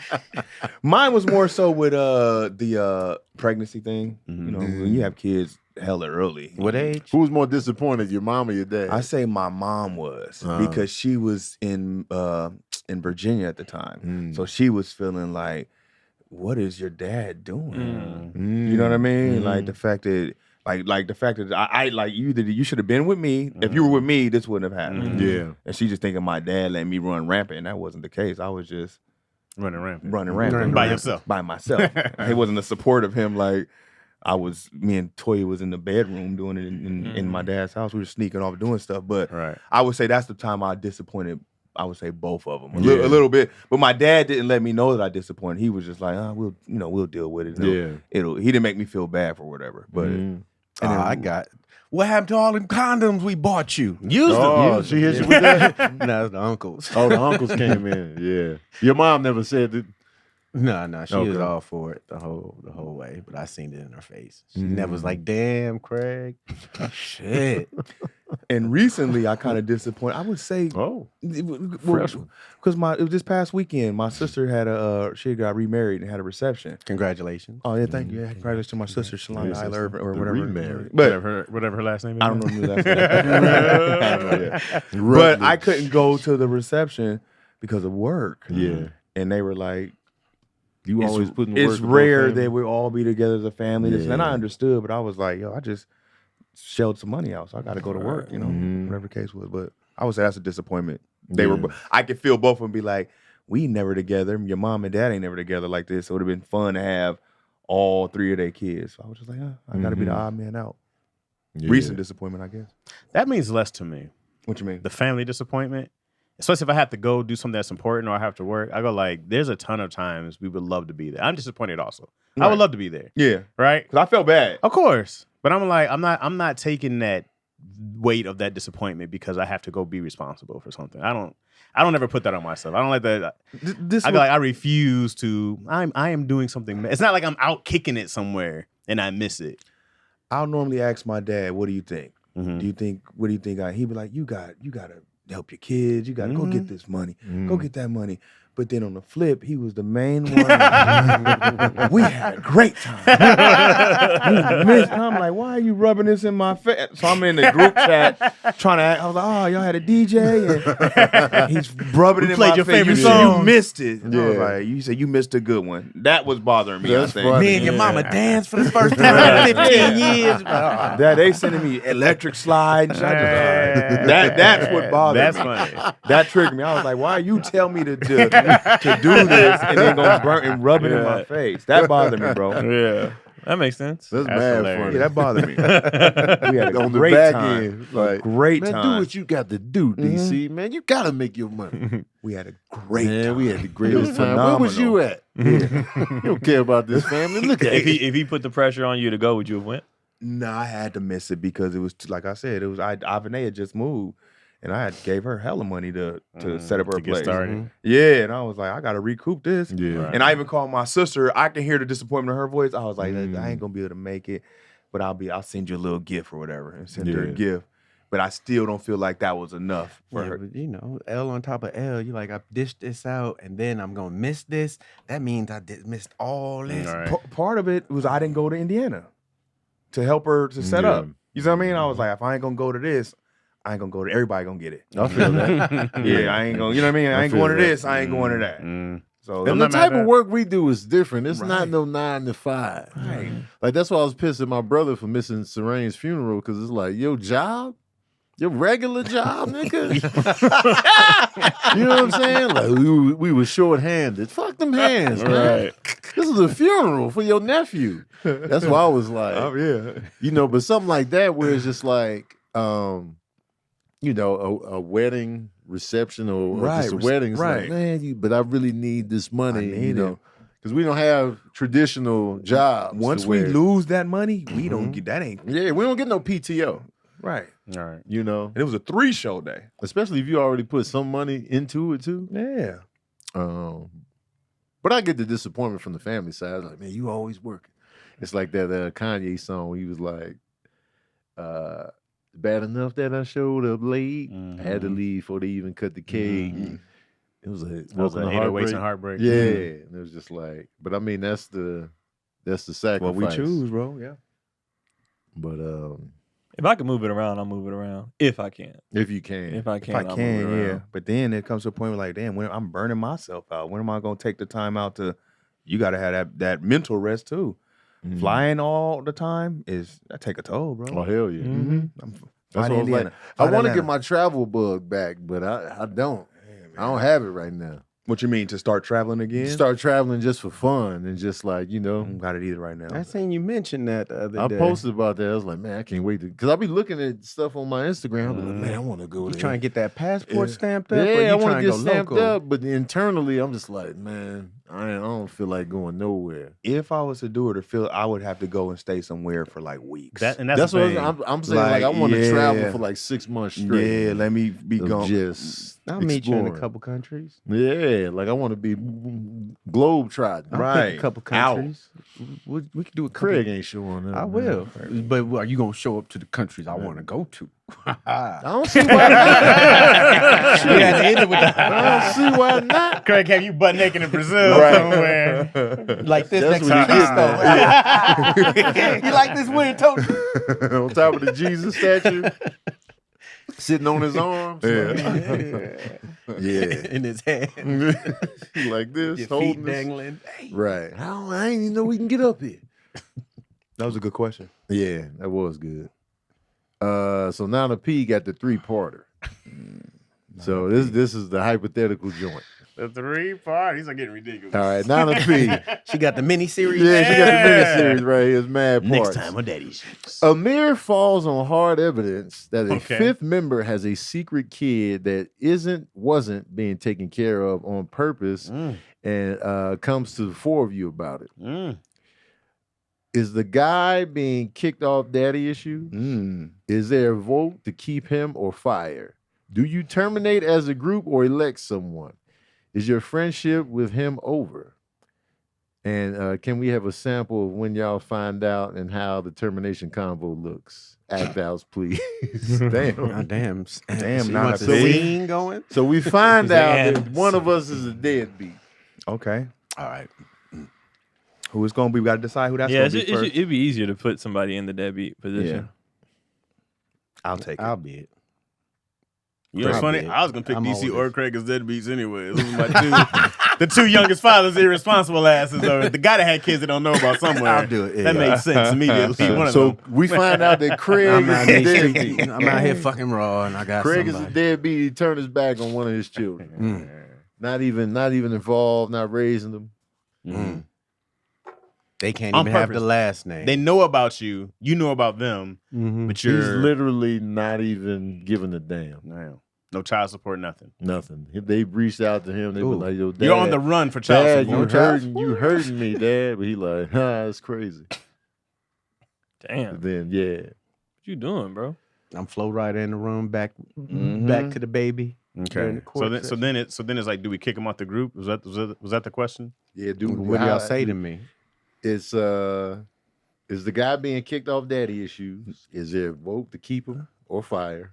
Mine was more so with the pregnancy thing. When you have kids hella early. What age? Who was more disappointed, your mom or your dad? I say my mom was Uh-huh. because she was in Virginia at the time, so she was feeling like, "What is your dad doing?" You know what I mean? Like the fact that, like the fact that I like you should have been with me. If you were with me, this wouldn't have happened. Yeah. And she just thinking my dad let me run rampant, and that wasn't the case. I was just Running rampant. running rampant By yourself. by myself. It wasn't the support of him. Like me and Toya was in the bedroom doing it in my dad's house. We were sneaking off doing stuff. But Right. I would say that's the time I disappointed. I would say both of them a little bit. But my dad didn't let me know that I disappointed. He was just like, we'll deal with it. He didn't make me feel bad for whatever. But I got. What happened to all the condoms we bought you? Use them. Oh, she hit you with that? No, it's the uncles. Oh, the uncles came in. Yeah. Your mom never said that. No, she was Okay. all for it the whole way, but I seen it in her face. She never was like, "Damn, Craig, shit." And recently, I kind of disappointed. I would say, Oh, because it was this past weekend. My sister had she got remarried and had a reception. Congratulations. Oh yeah, thank you. Yeah, congratulations to my sister Shalonda Eiler or The whatever. remarried. But whatever her last name is. I don't know who that's. But I couldn't go to the reception because of work. Yeah. And they were like, You always putting work. it's rare that we all be together as a family. This, Yeah. and I understood, but I was like, yo, I just shelled some money out, so I got to go to work, you know, whatever the case was. But I would say that's a disappointment. They were, I could feel both of them be like, we never together. Your mom and dad ain't never together like this. So it would have been fun to have all three of their kids. So I was just like, I got to be the odd man out. Yeah. Recent disappointment, I guess. That means less to me. What you mean? The family disappointment, especially if I have to go do something that's important or I have to work. I go like, there's a ton of times we would love to be there. I'm disappointed also. I would love to be there. Yeah, Right? because I felt bad. Of course. But I'm like, I'm not taking that weight of that disappointment because I have to go be responsible for something. I don't ever put that on myself. I don't like that. I refuse to. I am doing something. It's not like I'm out kicking it somewhere and I miss it. I'll normally ask my dad, what do you think? Mhm. What do you think? He'd be like, you got to help your kids. You got to go get this money. Go get that money. But then on the flip, he was the main one. We had a great time. And I'm like, why are you rubbing this in my face? So I'm in the group chat trying to act. I was like, oh, y'all had a DJ? And he's rubbing it in my your face. favorite You said songs. you missed it. And I was Yeah. like, you said you missed a good one. That was bothering me. That's I think. funny. Me and your mama danced for the first time in 15 years. That they sending me electric slides. That's what bothered That's me. funny. That triggered me. I was like, why you tell me to do this and then go burn and rub it in my face? That bothered me, bro. Yeah, that makes sense. That's That's mad hilarious. funny. Yeah, that bothered me. We had a On the great back time. end, like, Great man, time. do what you got to do, DC. Man, you got to make your money. We had a great Man, time. we had the It greatest was time. Where was you phenomenal. at? You don't care about this family. Look at If it. he put the pressure on you to go, would you have went? No, I had to miss it because it was like I said, Avene had just moved, and I had gave her hella money to set up her to get place. started. Yeah, and I was like, I got to recoup this. Yeah. Right. And I even called my sister. I can hear the disappointment in her voice. I was like, I ain't gonna be able to make it, but I'll send you a little gift or whatever, and send her a Yeah. gift. But I still don't feel like that was enough for Yeah, her. but you know, L on top of L, you like, I dished this out and then I'm gonna miss this. That means I missed all this. All right. Part of it was I didn't go to Indiana to help her to set Yeah. up. You know what I mean? I was like, if I ain't gonna go to this, I ain't gonna go to. Everybody gonna get it. I feel that. Yeah, I ain't gonna. You know what I mean? I ain't feel going to that. this. I ain't going to that. Mm. So And not the mad type at of that. work we do is different. It's Right. not no 9 to 5. Right. Like, that's why I was pissed at my brother for missing Serene's funeral, because it's like, your job? Your regular job, nigga? You know what I'm saying? Like, we were short-handed. Fuck them hands, man. Right. This is a funeral for your nephew. That's why I was like, Oh yeah. you know, but something like that where it's just like, you know, a wedding reception or Right, just a wedding. It's like, right. man, but I really need this money, you need know, it. because we don't have traditional jobs. Once to we where- lose that money, we don't get that. Ain't yeah, we don't get no PTO, right. All right. you know, And it was a 3-show day. especially if you already put some money into it too. Yeah. But I get the disappointment from the family side. I was like, man, you always working. It's like that Kanye song where he was like, bad enough that I showed up late. I had to leave before they even cut the cake. It was That was welcome an to 808s heartbreak. and heartbreak. Yeah, and it was just like, but I mean, that's the sacrifice. What we choose, bro. Yeah. But If I can move it around, I'll move it around. If I can. if you can, If I If can, I I'll move can, it around. yeah. But then it comes to a point where like, damn, when I'm burning myself out. When am I gonna take the time out to? You got to have that mental rest too. Mhm. Flying all the time that take a toll, bro. Oh hell yeah! Mm-hmm. That's what I was like. I want to get my travel bug back, but I don't. I don't have it right now. What you mean to start traveling again? Start traveling just for fun and just like, you know. Got it either right now. I seen you mention that the other I day. posted about that. I was like, man, I can't wait to, because I be looking at stuff on my Instagram. I'm like, man, I want to go You there. trying to get that passport stamped up? or Yeah, you I want trying to get go stamped local? up, but internally, I'm just like, man, I don't feel like going nowhere. If I was to do it or feel, I would have to go and stay somewhere for like weeks. That's That's what I'm saying. Like I want to travel for like 6 months straight. Yeah, let me be gone. Just I'll meet you in a exploring. couple countries. Yeah, like I want to be globe trotting. I'll Right. pick a couple Out. countries. We could do a couple. Craig ain't showing up. I will. But are you gonna show up to the countries I want to go to? I don't see why not. We had to end it with that. I don't see why not. Craig have you butt naked in Brazil somewhere. Like this That's next what to he getting Cristo. You like this weird Tony? On top of the Jesus statue, sitting on his arms. Yeah. In his hand. Like this, Your holding feet this. dangling. Right. I ain't even know we can get up here. That was a good question. Yeah, that was good. So now the P got the 3-parter. So this is the hypothetical joint. The 3-part. These are getting ridiculous. All right, now the P. She got the mini series. Yeah, she got the mini-series right here. It's mad parts. on Daddy's. Amir falls on hard evidence that a Okay. 5th member has a secret kid that wasn't being taken care of on purpose and comes to the 4 of you about it. Is the guy being kicked off daddy issue? Is there a vote to keep him or fire? Do you terminate as a group or elect someone? Is your friendship with him over? And can we have a sample of when y'all find out and how the termination convo looks? Act outs, please. Damn. Oh, damn. Damn, So not you want a the big- scene going? So we find out that And- one of us is a deadbeat. Okay. All right. Who it's gonna be? We gotta decide who that's Yeah, gonna be first. it'd be easier to put somebody in the deadbeat position. I'll take it. I'll be it. You know what's funny? Big. I was gonna pick I'm DC or oldest. Craig as deadbeats anyway. Those are my the 2 youngest fathers, irresponsible asses, or the guy that had kids that don't know about somewhere. I'll do it. Yeah. That makes sense immediately. One of So them. we find out that Craig I'm is out, a here, deadbeat. I'm out here fucking raw, and I got Craig is a somebody. deadbeat. He turned his back on one of his children. Not even involved, not raising them. They can't On even have purpose. the last name. They know about you. You know about them. But He's you're literally not even giving a damn. no child support, nothing. Nothing. If they reached out to him, they were Ooh. like, "Yo, Dad, You're on the run for child Dad, support. you hurting me, Dad." But he like, that's crazy. Damn. And then yeah, What you doing, bro? I'm flow rider in the room, back to the baby. during the court So then it's like, do we kick him off the group? Was that the question? yeah, dude. What do y'all say to me? It's is the guy being kicked off daddy issues? Is there a vote to keep him or fire?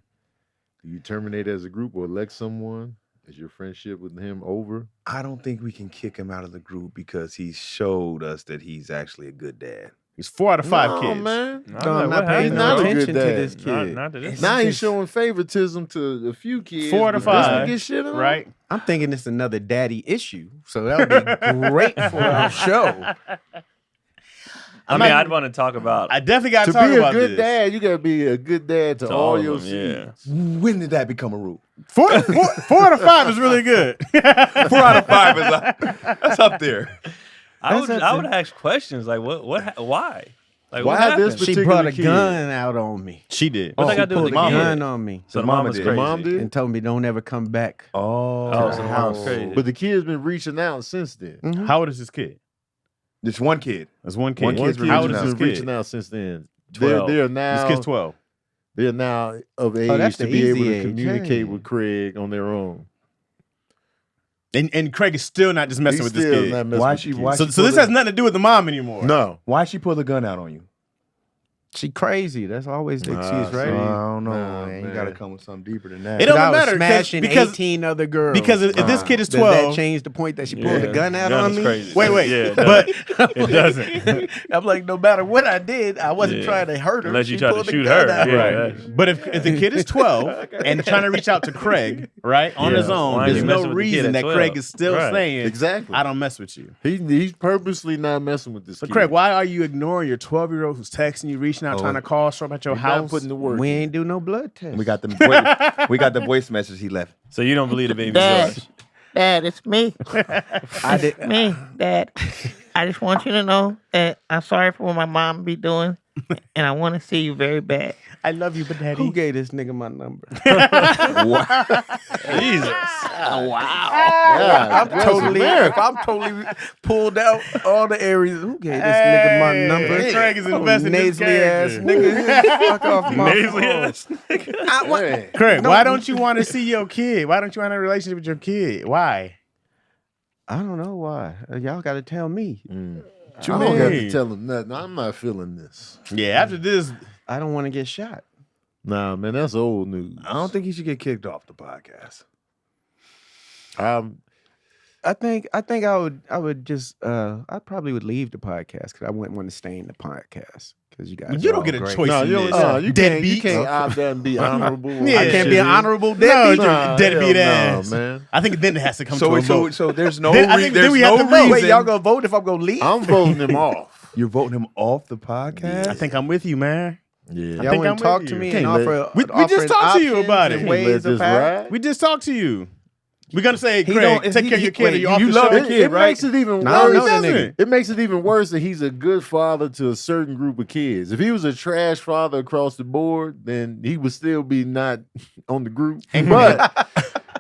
Do you terminate as a group or elect someone? Is your friendship with him over? I don't think we can kick him out of the group because he showed us that he's actually a good dad. He's 4 out of 5 No, kids. man. I'm not paying not no a good attention to dad. this kid. Not to this. Now he's showing favoritism to a few kids. 4 out of but this 5, one get shit on? right? I'm thinking it's another daddy issue, so that would be great for our show. I mean, I'd want to talk about. I definitely got to To talk be a about good this. dad, you gotta be a good dad to all of your them, seeds. When did that become a rule? 4 out of 5 is really good. 4 out of 5 is that's up there. I would ask questions like, what, why? Like, Why what happened? this She particular brought a kid? gun out on me. She did. What She I got to do pulled with a the gun kid? on me So the mama mama's did. The crazy. mom did? and told me don't ever come back. Oh, Oh, to so the the house. mom's crazy. But the kid's been reaching out since then. How old is this kid? there's one kid. There's one kid. One One kid's kid's How old reaching is out. this been reaching kid? out since then. 12. They're now This kid's 12. they're now of age that's to the be able easy to age. communicate Hey. with Craig on their own. And Craig is still not just messing He's with this still kid. not messing Why with she- the kid. why So she this pull has nothing to do with the mom anymore. No. Why she pull the gun out on you? She crazy. That's always the excuse, Nah, right? see. I don't know. Nah, man. You man. gotta come with something deeper than that. It don't I was matter smashing because 18 other girls. because if this kid is Does that 12, change the point that she pulled the gun out gun on is me? Crazy. Wait, Yeah, but it doesn't. I'm like, no matter what I did, I wasn't Yeah. trying to hurt her. Unless you She try to pulled the shoot gun her. out. Yeah, right. that's- But if the kid is 12 and trying to reach out to Craig, right, on Yeah. his own, Why are there's you no messing with the kid reason at that 12? Craig is still Right. saying, Exactly. I don't mess with you. He's purposely not messing with this So kid. Craig, why are you ignoring your 12-year-old who's texting you, reaching out, Oh. trying to call, show up at your He's not house? putting the work We in. ain't do no blood test. we got the voice message he left. So you don't believe the baby's Dad, yours? Dad, it's me. I did. Me, Dad. I just want you to know that I'm sorry for what my mom be doing. and I want to see you very bad. I love you, but daddy. Who gave this nigga my number? Jesus. I'm totally pulled out all the areas. Who gave this nigga my number? Craig is invested in this nasally ass character. nigga. Fuck off my Nasally phone. ass Craig, why don't you want to see your kid? Why don't you want a relationship with your kid? Why? I don't know why. Y'all got to tell me. I don't got to mean? tell him nothing. I'm not feeling this. Yeah, after this, I don't want to get shot. Nah, man, that's old news. I don't think he should get kicked off the podcast. I think I would just I probably would leave the podcast because I wouldn't want to stay in the podcast because you guys. you are don't all get a great. choice No, in you this. don't. You can't. You Deadbeat. can't opt out and be honorable. Yeah, I can't be an honorable No, deadbeat. deadbeat hell ass. no, man. I think then it has to come to a vote. So there's no Then- I think then there's we have no to vote. reason. Wait, y'all gonna vote if I'm gonna leave? I'm voting him off. You're voting him off the podcast? I think I'm with you, man. Yeah. I Y'all think I'm wouldn't talk with to you. me Can't and let- offer. We just offering talked to you options about and it. ways Let of this how- ride. We just talked to you. We're gonna say, He Craig, don't- take care of your kid. wait, or you off you the love show. the kid, It right? makes it even Nah, I worse. know that doesn't. nigga. It makes it even worse that he's a good father to a certain group of kids. If he was a trash father across the board, then he would still be not on the group.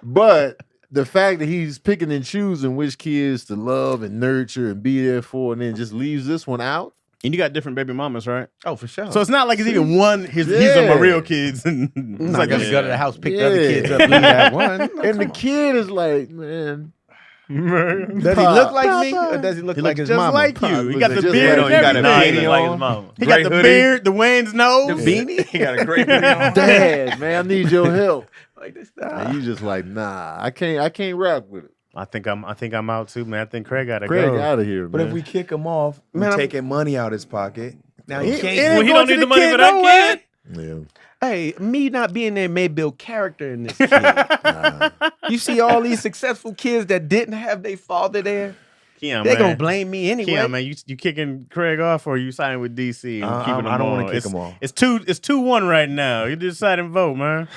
But the fact that he's picking and choosing which kids to love and nurture and be there for, and then just leaves this one out. And you got different baby mamas, right? Oh, for sure. So it's not like it's even one. These are my real kids. And I'm it's not like gonna go to the house, pick the other Yeah. kids up, leave that one. And the kid is like, man, Does he look like me, or does he look He like looks his just mama? like you. He got the Just beard. like and you got a everything. beanie like on. his mama. He got Gray the hoodie. beard, the Wayne's nose. The beanie? He got a great hoodie on. Dad, man, I need your help. Like this. And you just like, nah, I can't rock with it. I think I'm out too, man. I think Craig gotta Craig go. out of here, But man. if we kick him off, Man, we're I'm- taking money out his pocket. Now He- he can't. he ain't Well, he going don't to need the the money kid for that nowhere. kid. yeah. Hey, me not being there may build character in this kid. You see all these successful kids that didn't have their father there, Keon, they're man. gonna blame me anyway. Keon, man, you kicking Craig off or you signing with DC and keeping him I don't on? want to kick It's- him off. It's 2-1 right now. You decide and vote, man.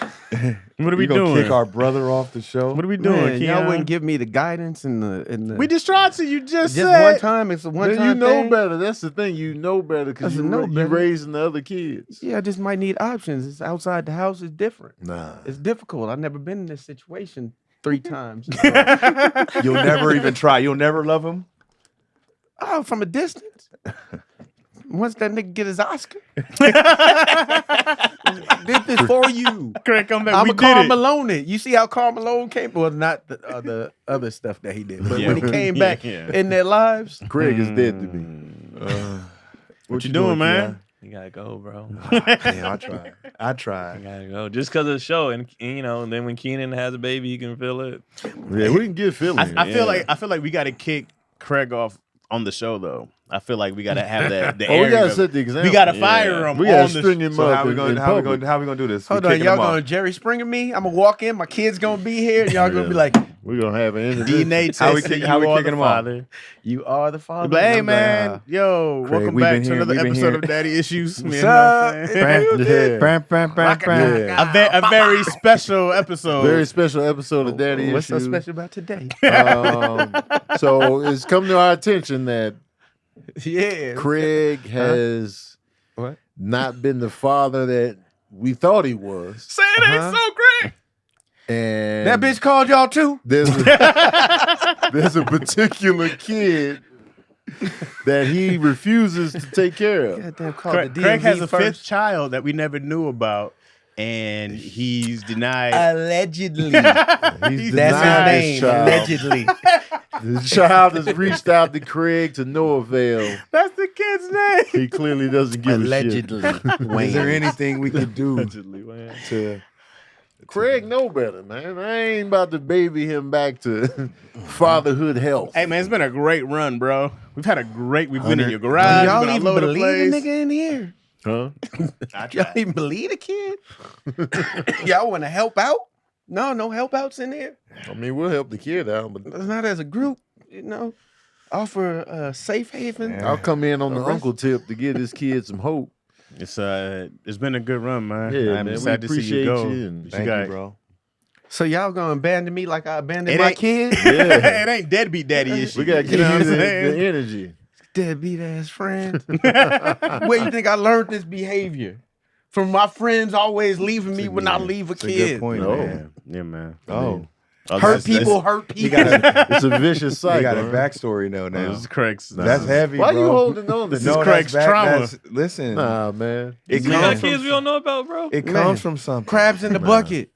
What are we You gonna doing? kick our brother off the show? What are we doing, Man, y'all Keon? wouldn't give me the guidance and the. We just tried to. You just just said. one time. It's a one Then time. you know thing. better. That's the thing. You know better because That's a know you better. raising the other kids. Yeah, I just might need options. It's outside the house. It's different. Nah. It's difficult. I've never been in this situation 3 times. You'll never even try. You'll never love him. Oh, from a distance. Once that nigga get his Oscar, did this for you. Craig, come back. I'm we a did Karl it. Malone it. You see how Karl Malone came? Well, not the other stuff that he did, but when he came back Yeah. in their lives, Craig is dead to me. What you doing, man? You gotta go, bro. Damn, I tried. I You tried. gotta go. Just because of the show, and you know, then when Keenan has a baby, he can feel it. Yeah, we can get feeling. I feel like we got to kick Craig off on the show though. I feel like we got to have that. The Oh, we airing gotta of- set the example. We got to fire him. We gotta on the string him So up. how we in going? public. How we going to do this? hold We on, kicking y'all him off. gonna Jerry Springer me? I'm gonna walk in. My kid's gonna be here. And y'all gonna be like, We're gonna have an interview. DNA test. How we that kick- you how we are kicking the him off? father. "You are the father." Be like, hey And I'm man, like, yo, Craig, welcome we've back been to here- another we've been episode here. of Daddy Issues. What's Man, up? Yeah. a very special episode. Very special episode of Daddy What's so Issues. special about today? So it's come to our attention that Yeah, Craig has What? not been the father that we thought he was. Say it ain't so great. And that bitch called y'all too. there's a particular kid that he refuses to take care of. Goddamn, called Craig, the Craig DMV has a first. fifth child that we never knew about, and he's denied. Allegedly, He's that's his denied name. his child. Allegedly, The child has reached out to Craig to no avail. That's the kid's name. He clearly doesn't give allegedly. a shit. Is there anything we could do to? Craig know better, man. I ain't about to baby him back to fatherhood health. Hey man, it's been a great run, bro. We've been in your garage. y'all we've been even all over the believe place. a nigga in here? Huh? Y'all even believe a kid? Y'all want to help out? No help outs in there. I mean, we'll help the kid out, but It's not as a group, Offer a safe haven. I'll come in on the Arrest- uncle tip to give this kid some hope. It's been a good run, man. Yeah, I'm man, we sad to see you appreciate go. you and But Thank got- you, bro. So y'all gonna abandon me like I abandoned It my ain't- kid? Yeah. It ain't deadbeat daddy issue. We gotta You give know you what I'm the saying? energy. Deadbeat ass friends. Where you think I learned this behavior? From my friends always leaving me when I leave a It's a kid. good point, No. man. Yeah, man. Oh, Hurt people, hurt you people. got It's a vicious cycle. you got a huh? backstory though. This Now is Craig's. that's heavy. Why bro. you holding on to This this? is Craig's trauma. Listen, Nah, man. it We got comes kids from we don't know about, bro. it Man. comes from something. Crabs in the bucket.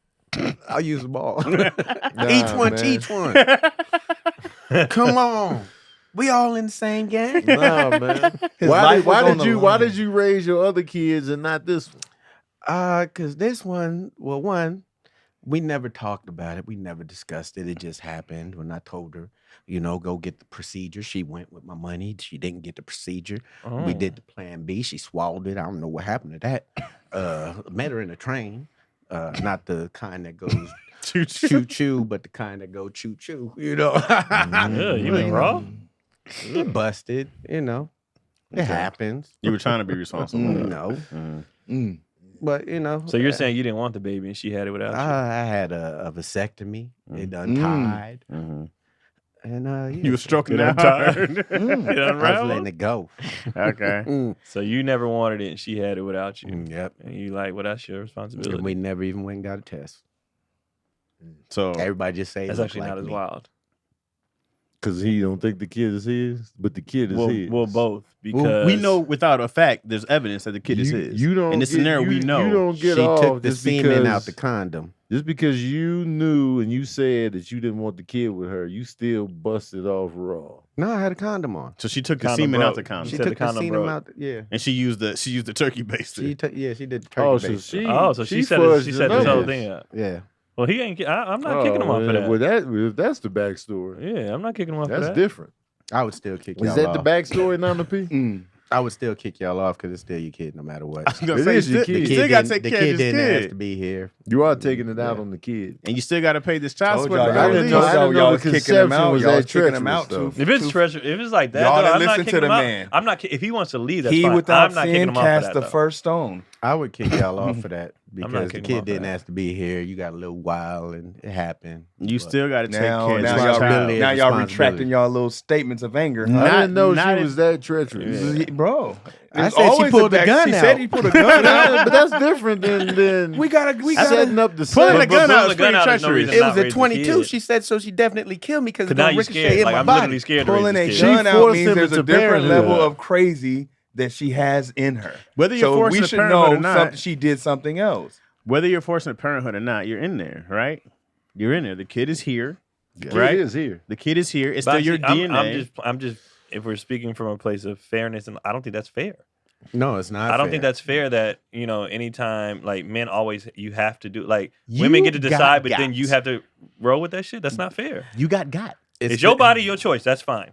I'll use them all. Each one, man. teach one. Come on. We all in the same gang. Nah, man. His Why life was on did the you why line. did you raise your other kids and not this one? Cause this one, we never talked about it. We never discussed it. It just happened when I told her, go get the procedure. She went with my money. She didn't get the procedure. We did the plan B. She swallowed it. I don't know what happened to that. Met her in a train. Not the kind that goes choo-choo, but the kind that go choo-choo, Yeah, you went raw. It busted, It happens. You were trying to be responsible. No. But, So you're saying you didn't want the baby and she had it without you? I had a vasectomy. It untied. And You were stroking It that hard. It I was letting unraveled? it go. Okay. So you never wanted it and she had it without you. Yep. And you like, well, that's your responsibility. And we never even went and got a test. So Everybody just say it That's look actually like not as me. wild. Because he don't think the kid is his, but the kid is his. Well, both. Because well, we know without a fact, there's evidence that the kid is you, his. you don't in this get- scenario, you- we know. you don't get She off took the just semen because, out the condom. just because you knew and you said that you didn't want the kid with her. You still busted off raw. No, I had a condom on. So she took the Condom semen out broke. the condom, She She said took the condom semen broke. out. Yeah. and she used the turkey baster. She did the Oh, turkey so baster. she set fudged this the whole numbers. thing up. Yeah. Well, he ain't. I'm not kicking him off for that. Well, that's the backstory. Yeah, I'm not kicking him off for That's that. different. I would still kick y'all Is that off. the backstory, Nana P? I would still kick y'all off because it's still your kid no matter what. I was gonna It say, is your still, kid. you still got to didn't- take care of kid this didn't ask kid, to be here. You are taking it out on the kid. and you still got to pay this child Told support. y'all, bill y'all at didn't least. know I didn't know y'all the was kicking him conception out. was Y'all that was kicking him treacherous, out though. too. If it's treasure, if it's like that, Y'all though, didn't I'm not listen kicking to him the out. man. I'm not. If he wants to leave, that's He fine. without I'm not sin kicking him off for cast that. the though. first stone. I would kick y'all off for that not because the kicking him off kid for didn't that. ask to be here. You got a little while and it happened. You But still got to take Now, care of now this y'all, child. responsibility. now y'all responsibility. retracting y'all little statements of anger. I didn't know not she if- was that treacherous. Bro, I there's said she always pulled a the gun She out. said he pulled a gun out. But that's different than We gotta setting up the Pulling the set. gun pulling out the is gun pretty out is no treacherous. reason It not was a raise the 22. kid. She said so she definitely killed me because Cause it's now gonna you ricochet scared. in Like my I'm body. literally scared to raise Pulling a this She kid. gun out forced means him there's a into different level parenthood. of crazy that she has in her. Whether you're So forcing we a should parenthood know or not, something, she did something else. whether you're forcing a parenthood or not, you're in there, right? You're in there. The kid is here, Kid right? is here. The kid is here. It's But still your actually, DNA. I'm just. If we're speaking from a place of fairness, and I don't think that's fair. No, it's not. I don't fair. think that's fair that, anytime like men always you have to do like You women get to got decide, but then guts. you have to roll with that shit. That's not fair. You got. It's your body, your choice. That's fine.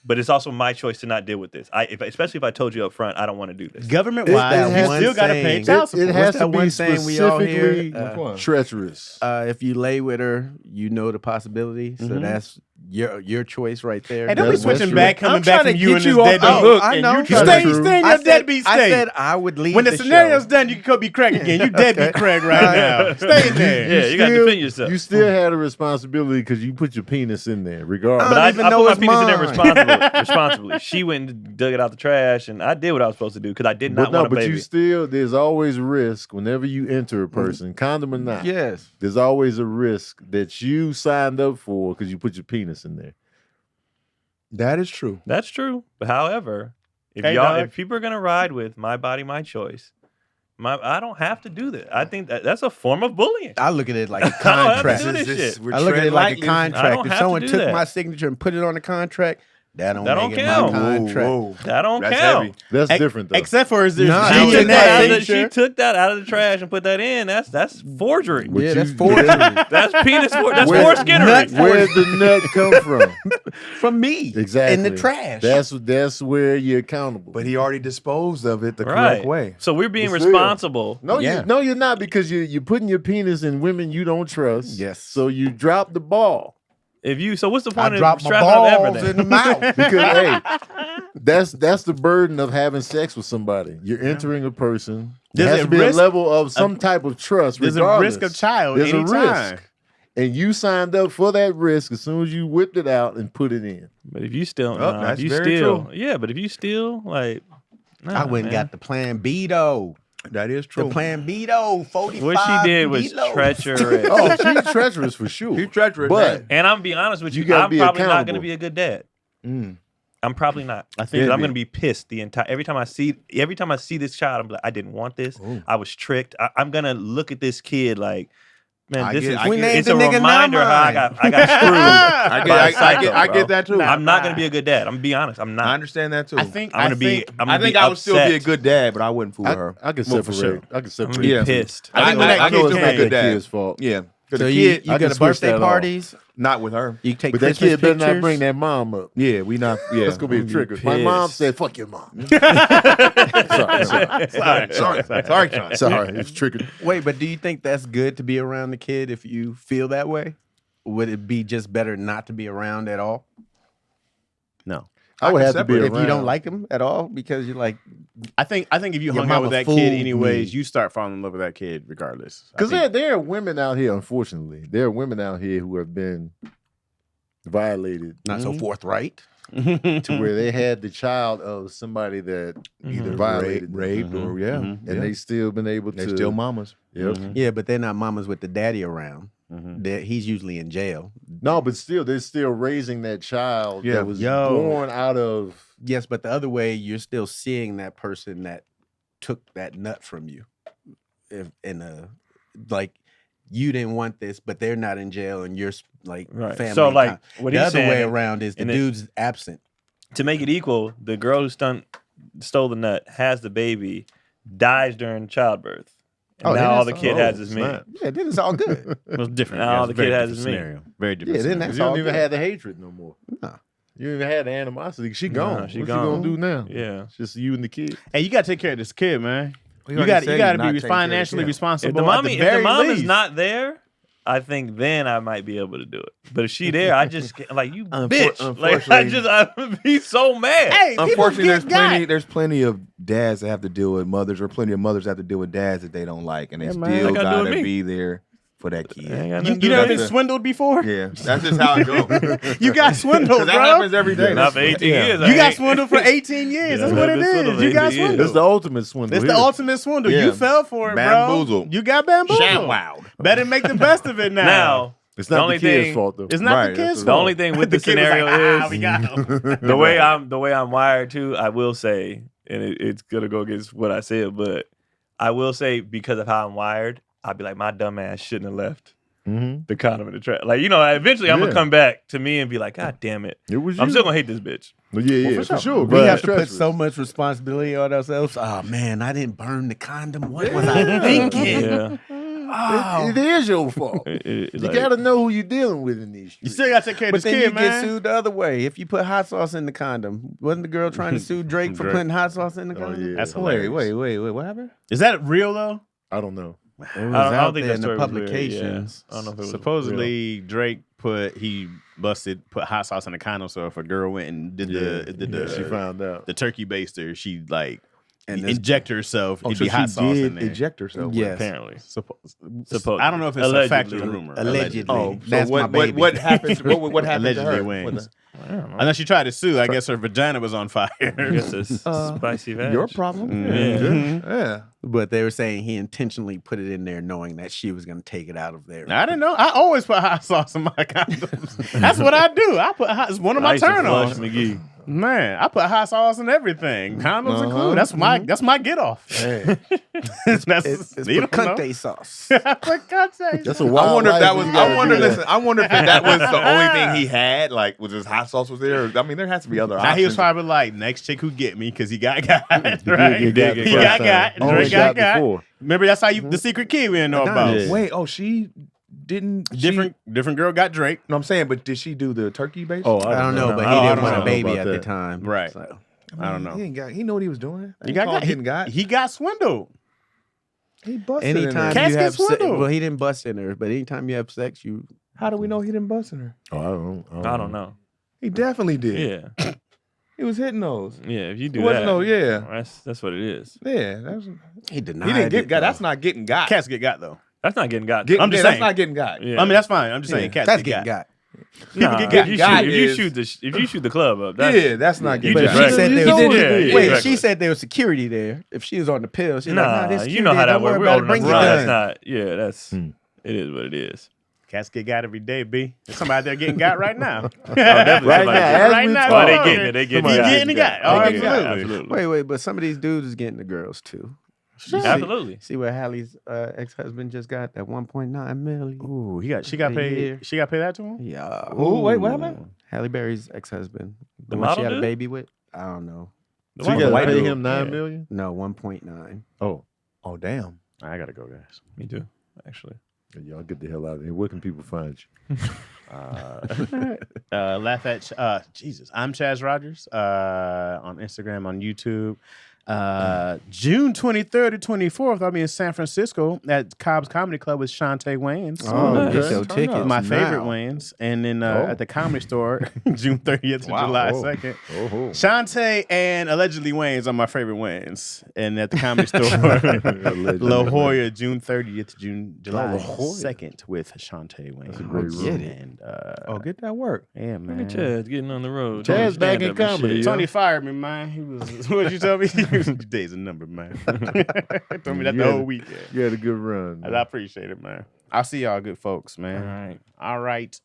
But it's also my choice to not deal with this. Especially if I told you up front, I don't want to do this. Government It's wise, that you one still got to pay saying- child support. It has What's to that be one saying we all hear? specifically treacherous. If you lay with her, you know the possibility. So that's your choice right there. Hey, don't be That's switching true. back, coming I'm back trying from to you get and you this off the deadbeat. hook. I and know. you You trying Stay to- in I your said, deadbeat I state. said I would leave When the the scenario's show. done, you can go be Craig again. You deadbeat Craig right now. Stay in there. Yeah, you got to defend yourself. You still had a responsibility because you put your penis in there, regardless. But I I, don't even I know put my it's penis in there mine. responsibly. She went and dug it out the trash, and I did what I was supposed to do because I did not want a but baby. you still, there's always risk whenever you enter a person, condom or not. Yes. There's always a risk that you signed up for because you put your penis in there. That is true. That's true. But however, if Hey, y'all, dog. if people are gonna ride with my body, my choice, I don't have to do that. I think that's a form of bullying. I look at it like a I don't have to contract. do this shit. We're I look at treading it like a lightly. I contract. don't If have to someone do took that. my signature and put it on the contract, that don't That make don't it count. my contract. Whoa. That don't That's count. heavy. That's Ex- different, though. Except for is there's Nah, She She took, took that out of that the, she took that out of the trash and put that in. That's forgery. But Yeah, that's you- forgery. That's penis. That's Where- foreskinnery. Where'd the nut come from? From me. Exactly. In the trash. That's where you're accountable. But he already disposed of it the Right. correct way. So we're being But still. responsible. No, Yeah. you're not because you're putting your penis in women you don't trust. Yes. So you drop the ball So what's the I point of dropped my strapping up balls everything? in the mouth. because hey, that's the burden of having sex with somebody. You're entering a person. There There's has a to be risk- a level of some type of trust. There's a regardless. risk of child There's anytime. a risk. and you signed up for that risk as soon as you whipped it out and put it in. But if you still, that's if you very still, true. yeah. But if you still like, I went and got the Plan B though. That is true. The Plan B though. 45. What she did was kilos. treacherous. Oh, she's treacherous for sure. He's treacherous, But And I'm be honest with You you, gotta I'm be probably not accountable. going to be a good dad. Mm. I'm probably not. I think I'm going to be pissed the entire. Every time I see this child, I'm like, I didn't want this. Ooh. I was tricked. I'm going to look at this kid like, man, I this get- is. I get- It's the a nigga reminder how I got screwed. I get that too. I'm not going to be a good dad. I'm going to be honest. I'm I not. understand that too. I think I'm going to be. I'm I gonna think be I would still be a upset. good dad, but I wouldn't fool her. I can Well, for separate. sure. I can I'm separate. going to Yeah. be pissed. I think when that I know kid it's not came- that kid's fault. Yeah. So The you kid, go I to can switch birthday that off. parties. not with her. You take But that Christmas kid better not pictures. bring that mom up. Yeah, we not. Yeah, That's gonna be a trigger. be My mom pissed. said, "Fuck your mom." Sorry, John. Sorry, it's triggered. Wait, but do you think that's good to be around the kid if you feel that way? Would it be just better not to be around at all? No. I would can have to be separate. around. If you don't like him at all because you're like, I think if you Your hung out with mama that kid fooled anyways, me. you start falling in love with that kid regardless. I Because think- there are women out here, unfortunately, there are women out here who have been violated not so forthright. to where they had the child of somebody that either violated them, raped, or yeah, and yeah. they still been able They to. still mamas. Yep. Yeah, but they're not mamas with the daddy around. Mhm. He's usually in jail. No, but still, they're still raising that child Yeah. that was Yo. born out of. Yes, but the other way, you're still seeing that person that took that nut from you. If in a like, you didn't want this, but they're not in jail, and you're like Right. family. So, and like, time. what the he's other way saying- around is the and it- dude's absent. To make it equal, the girl who stole the nut, has the baby, dies during childbirth. And Oh, now then all it's the kid all- has is it's me. not. Yeah, then it's all good. It was different. Now Yeah, all it's the a very kid has different is me. scenario. Very different. Yeah, then scenario. that's You all don't even good. have the hatred no more. Nah. You don't even have the animosity. She Nah, gone. she What gone. you gonna do now? Yeah. It's just you and the kid. Hey, you got to take care of this kid, man. We You already got said to he's not be taking care of the financially kid. responsible. If the at mommy, very is least. not there, I think then I might be able to do it. But if she there, I just get, like you bitch. Like I would be so mad. Hey, Unfortunately, people there's plenty of dads that have to deal with mothers, or plenty of mothers that have to deal with dads that they don't like, and they Yeah, man. still That gotta do with gotta me. be there for that I kid. ain't got You, nothing to you do never with been that. swindled before? Yeah, that's just how it goes. You got swindled, That bro. happens every day. Not for 18 years. I You got ain't- swindled for 18 years. Yeah, That's what it I've been swindled is. for You got 18 years. swindled. It's the ultimate swindle. It's the here. ultimate swindle. Yeah. You fell for it, Bamboozled. bro. You got bamboozled. ShamWowed. Better make the best of it now. Now, It's the not only the kid's thing- fault though. It's not Right, the kid's that's fault. the only thing with the kid was scenario like, is we got him. the way I'm wired too. I will say, and it's gonna go against what I said, but I will say because of how I'm wired, I'd be like, my dumb ass shouldn't have left Mhm. the condom in the trash. Like, you know, eventually I'm gonna Yeah. come back to me and be like, God damn it, It was you. I'm still gonna hate this bitch. Yeah, for sure. We have to put Treacherous. so much responsibility on ourselves. Oh man, I didn't burn the condom. What was I thinking? Yeah, Oh. It is your fault. You You gotta know who you're dealing with in these You streets. still got to take care of But this then kid, you man. get sued the other way. If you put hot sauce in the condom, wasn't the girl trying to sue Drake for Drake. putting hot sauce in the Oh, condom? yeah. That's Wait, hilarious. what happened? Is that real though? I don't know. It was I don't out think there that in the story was real, yeah. publications. I don't know if it was Supposedly Drake put hot sauce in the condom. So if a girl went and did She found out. the turkey baster, she like And this- inject herself. Oh, It'd so be hot she sauce in did there. eject herself. Yes. apparently. Supposed. I don't know if it's a fact or Allegedly. rumor. Allegedly. Oh, so That's my baby. what happened? What happened to Allegedly her? wings. I don't know. Unless she tried to sue, I guess her vagina was on fire. I guess it's spicy veg. Your problem. Mhm. Yeah. But they were saying he intentionally put it in there knowing that she was going to take it out of there. I didn't know. I always put hot sauce in my condoms. That's what I do. I put hot. It's one of I my used to turn flush ons. McGee. Man, I put hot sauce in everything. Condoms included. That's my get off. Hey. That's It's you don't know. picante sauce. Picante. That's a I wild wonder if life that when was. you gotta I wonder. do that. Listen, I wonder if that was the only thing he had. Like, was his hot sauce was there? I mean, there has to be other Now options. he was probably like, next chick who get me because he got right. He did He get got Only Drake got before. Remember that's how you the secret key we didn't know about. Yeah. Wait. Oh, she didn't. Different girl got Drake. No, I'm saying, but did she do the turkey base? Oh, I don't know, but I he don't didn't want know a baby about at the that. time. Right. So. I don't know. He knew what he was doing. He got getting got. He got swindled. He busted in Anytime her. Cats you get have sex, swindled. well, he didn't bust in her, but anytime you have sex, you How do we know he didn't bust in her? Oh, I don't know. He definitely did. Yeah, He was hitting those. yeah. If you do It wasn't that, no. Yeah. that's what it is. Yeah. That was, he denied he didn't get it, got. though. That's not getting got. Cats get got though. That's not getting got. I'm just that's saying. not getting got. Yeah. I mean, that's fine. I'm just saying. Cats That's get getting got. got. People Nah, get got. if you shoot the club up, that's, Yeah, that's not you getting just got. But she said You there know was what it is. wait. Yeah, She said there was security there. If she was on the pill, she's like, nah, nah, this you know how that works. We're old enough Bring to your know gun. that's not. Yeah, that's it is what it is. Cats get got every day, B. There's somebody out there getting got right now. Definitely Right somebody now, getting as right we now. Oh, they talk. getting it. They getting He it. getting it got. Oh, They getting it. absolutely. Wait, but some of these dudes is getting the girls too. Absolutely. See what Hallie's ex-husband just got? That 1.9 million. Ooh, she got A paid. year. She got paid that to him. Yeah. Ooh, wait, what happened? Halle Berry's ex-husband, the The one she model had a dude? baby with. I don't know. So you The got white to pay dude. him $9 Yeah. million? No, 1.9. Oh, Oh, damn. I gotta go, guys. Me too, actually. y'all get the hell out of here. Where can people find you? Laugh at Jesus. I'm Chaz Rogers on Instagram, on YouTube. June 23rd to 24th, I'll be in San Francisco at Cobb's Comedy Club with Shantae Wayans. Oh, nice. get your Turn tickets. up. My favorite now. Wayans. And then Oh. at the Comedy Store, June 30th to Wow. July Oh. 2nd. Oh, Shantae and allegedly Wayans are my favorite Wayans. And at the Comedy Store, La Jolla, June 30th to July La Jolla. 2nd with Shantae Wayans. That's a great room. Get it. And Oh, get that work. yeah, Look man. at Chaz getting on the road. Chaz doing back in stand-up and comedy, shit. yo. Tony fired me, man. He was what you tell me? Days a number, man. Told me that the Yeah. whole weekend. You had a good run. And I appreciate it, man. I'll see y'all good folks, All man. right. All right.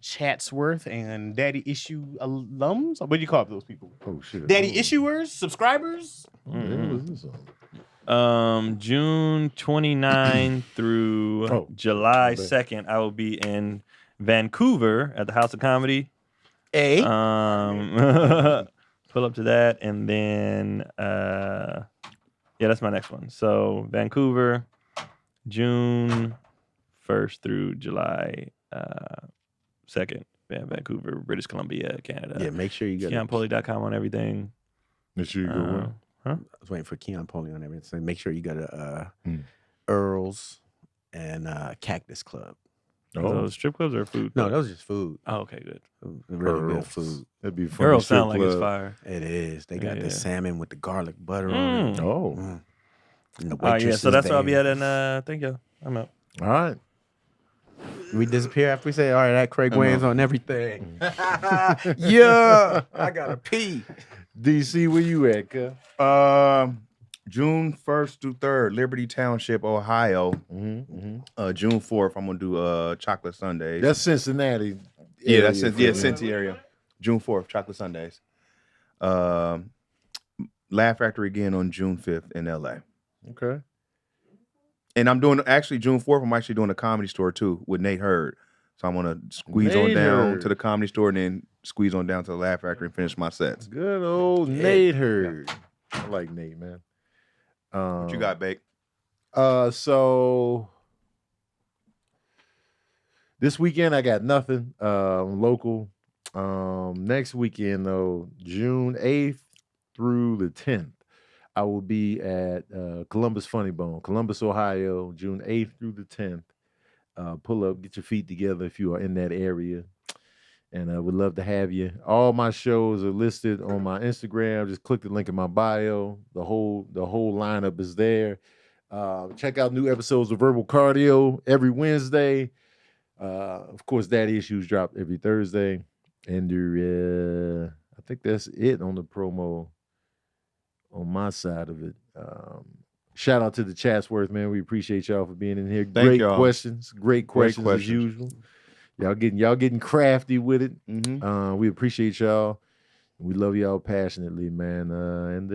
Chatsworth and Daddy Issue alums. What do you call those people? Oh, shit. Daddy Issuers? Subscribers? What was this on? June 29 through Oh, July bet. 2nd, I will be in Vancouver at the House of Comedy. A. Pull up to that, and then yeah, that's my next one. So Vancouver, June 1st through July 2nd. Vancouver, British Columbia, Canada. Yeah, make sure you go. KeonPoli.com on everything. Make sure you go where? I was waiting for Keon Polly on everything. So make sure you go to Hmm. Earl's and Cactus Club. Are those strip clubs or food? No, clubs? those are just food. Oh, okay, good. Really good Earl's. food. That'd be fun. Earl sound like it's fire. It is. They got Yeah. the salmon with the garlic butter on it. Oh, And the Oh, yeah, waitress so is that's where I'll be there. at, and thank you. I'm out. all right. We disappear after we say, all right, that Craig Wayne's on everything. Yeah, I gotta pee. DC, where you at, cuz? June 1st through 3rd, Liberty Township, Ohio. June 4th, I'm gonna do Chocolate Sundays. That's Cincinnati. yeah, that's area. Cincy area. June 4th, Chocolate Sundays. Laugh Factory again on June 5th in LA. Okay. And I'm doing actually June 4th, I'm actually doing a Comedy Store too with Nate Hurd. So I'm gonna squeeze on Nate down Hurd. to the Comedy Store and then squeeze on down to the Laugh Factory and finish my sets. Good old Nate Hurd. I like Nate, man. What you got, Bake? So this weekend I got nothing. Local. Next weekend though, June 8th through the 10th, I will be at Columbus Funny Bone, Columbus, Ohio, June 8th through the 10th. Pull up, get your feet together if you are in that area. And I would love to have you. All my shows are listed on my Instagram. Just click the link in my bio. The whole lineup is there. Check out new episodes of Verbal Cardio every Wednesday. Of course, Daddy Issues drop every Thursday. And I think that's it on the promo on my side of it. Shout out to the Chatsworth, man. We appreciate y'all for being in here. Great y'all. questions. Great questions as usual. Y'all getting crafty with it. We appreciate y'all. We love y'all passionately, man. And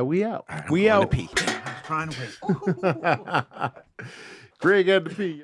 we out. We out. Greg had to pee.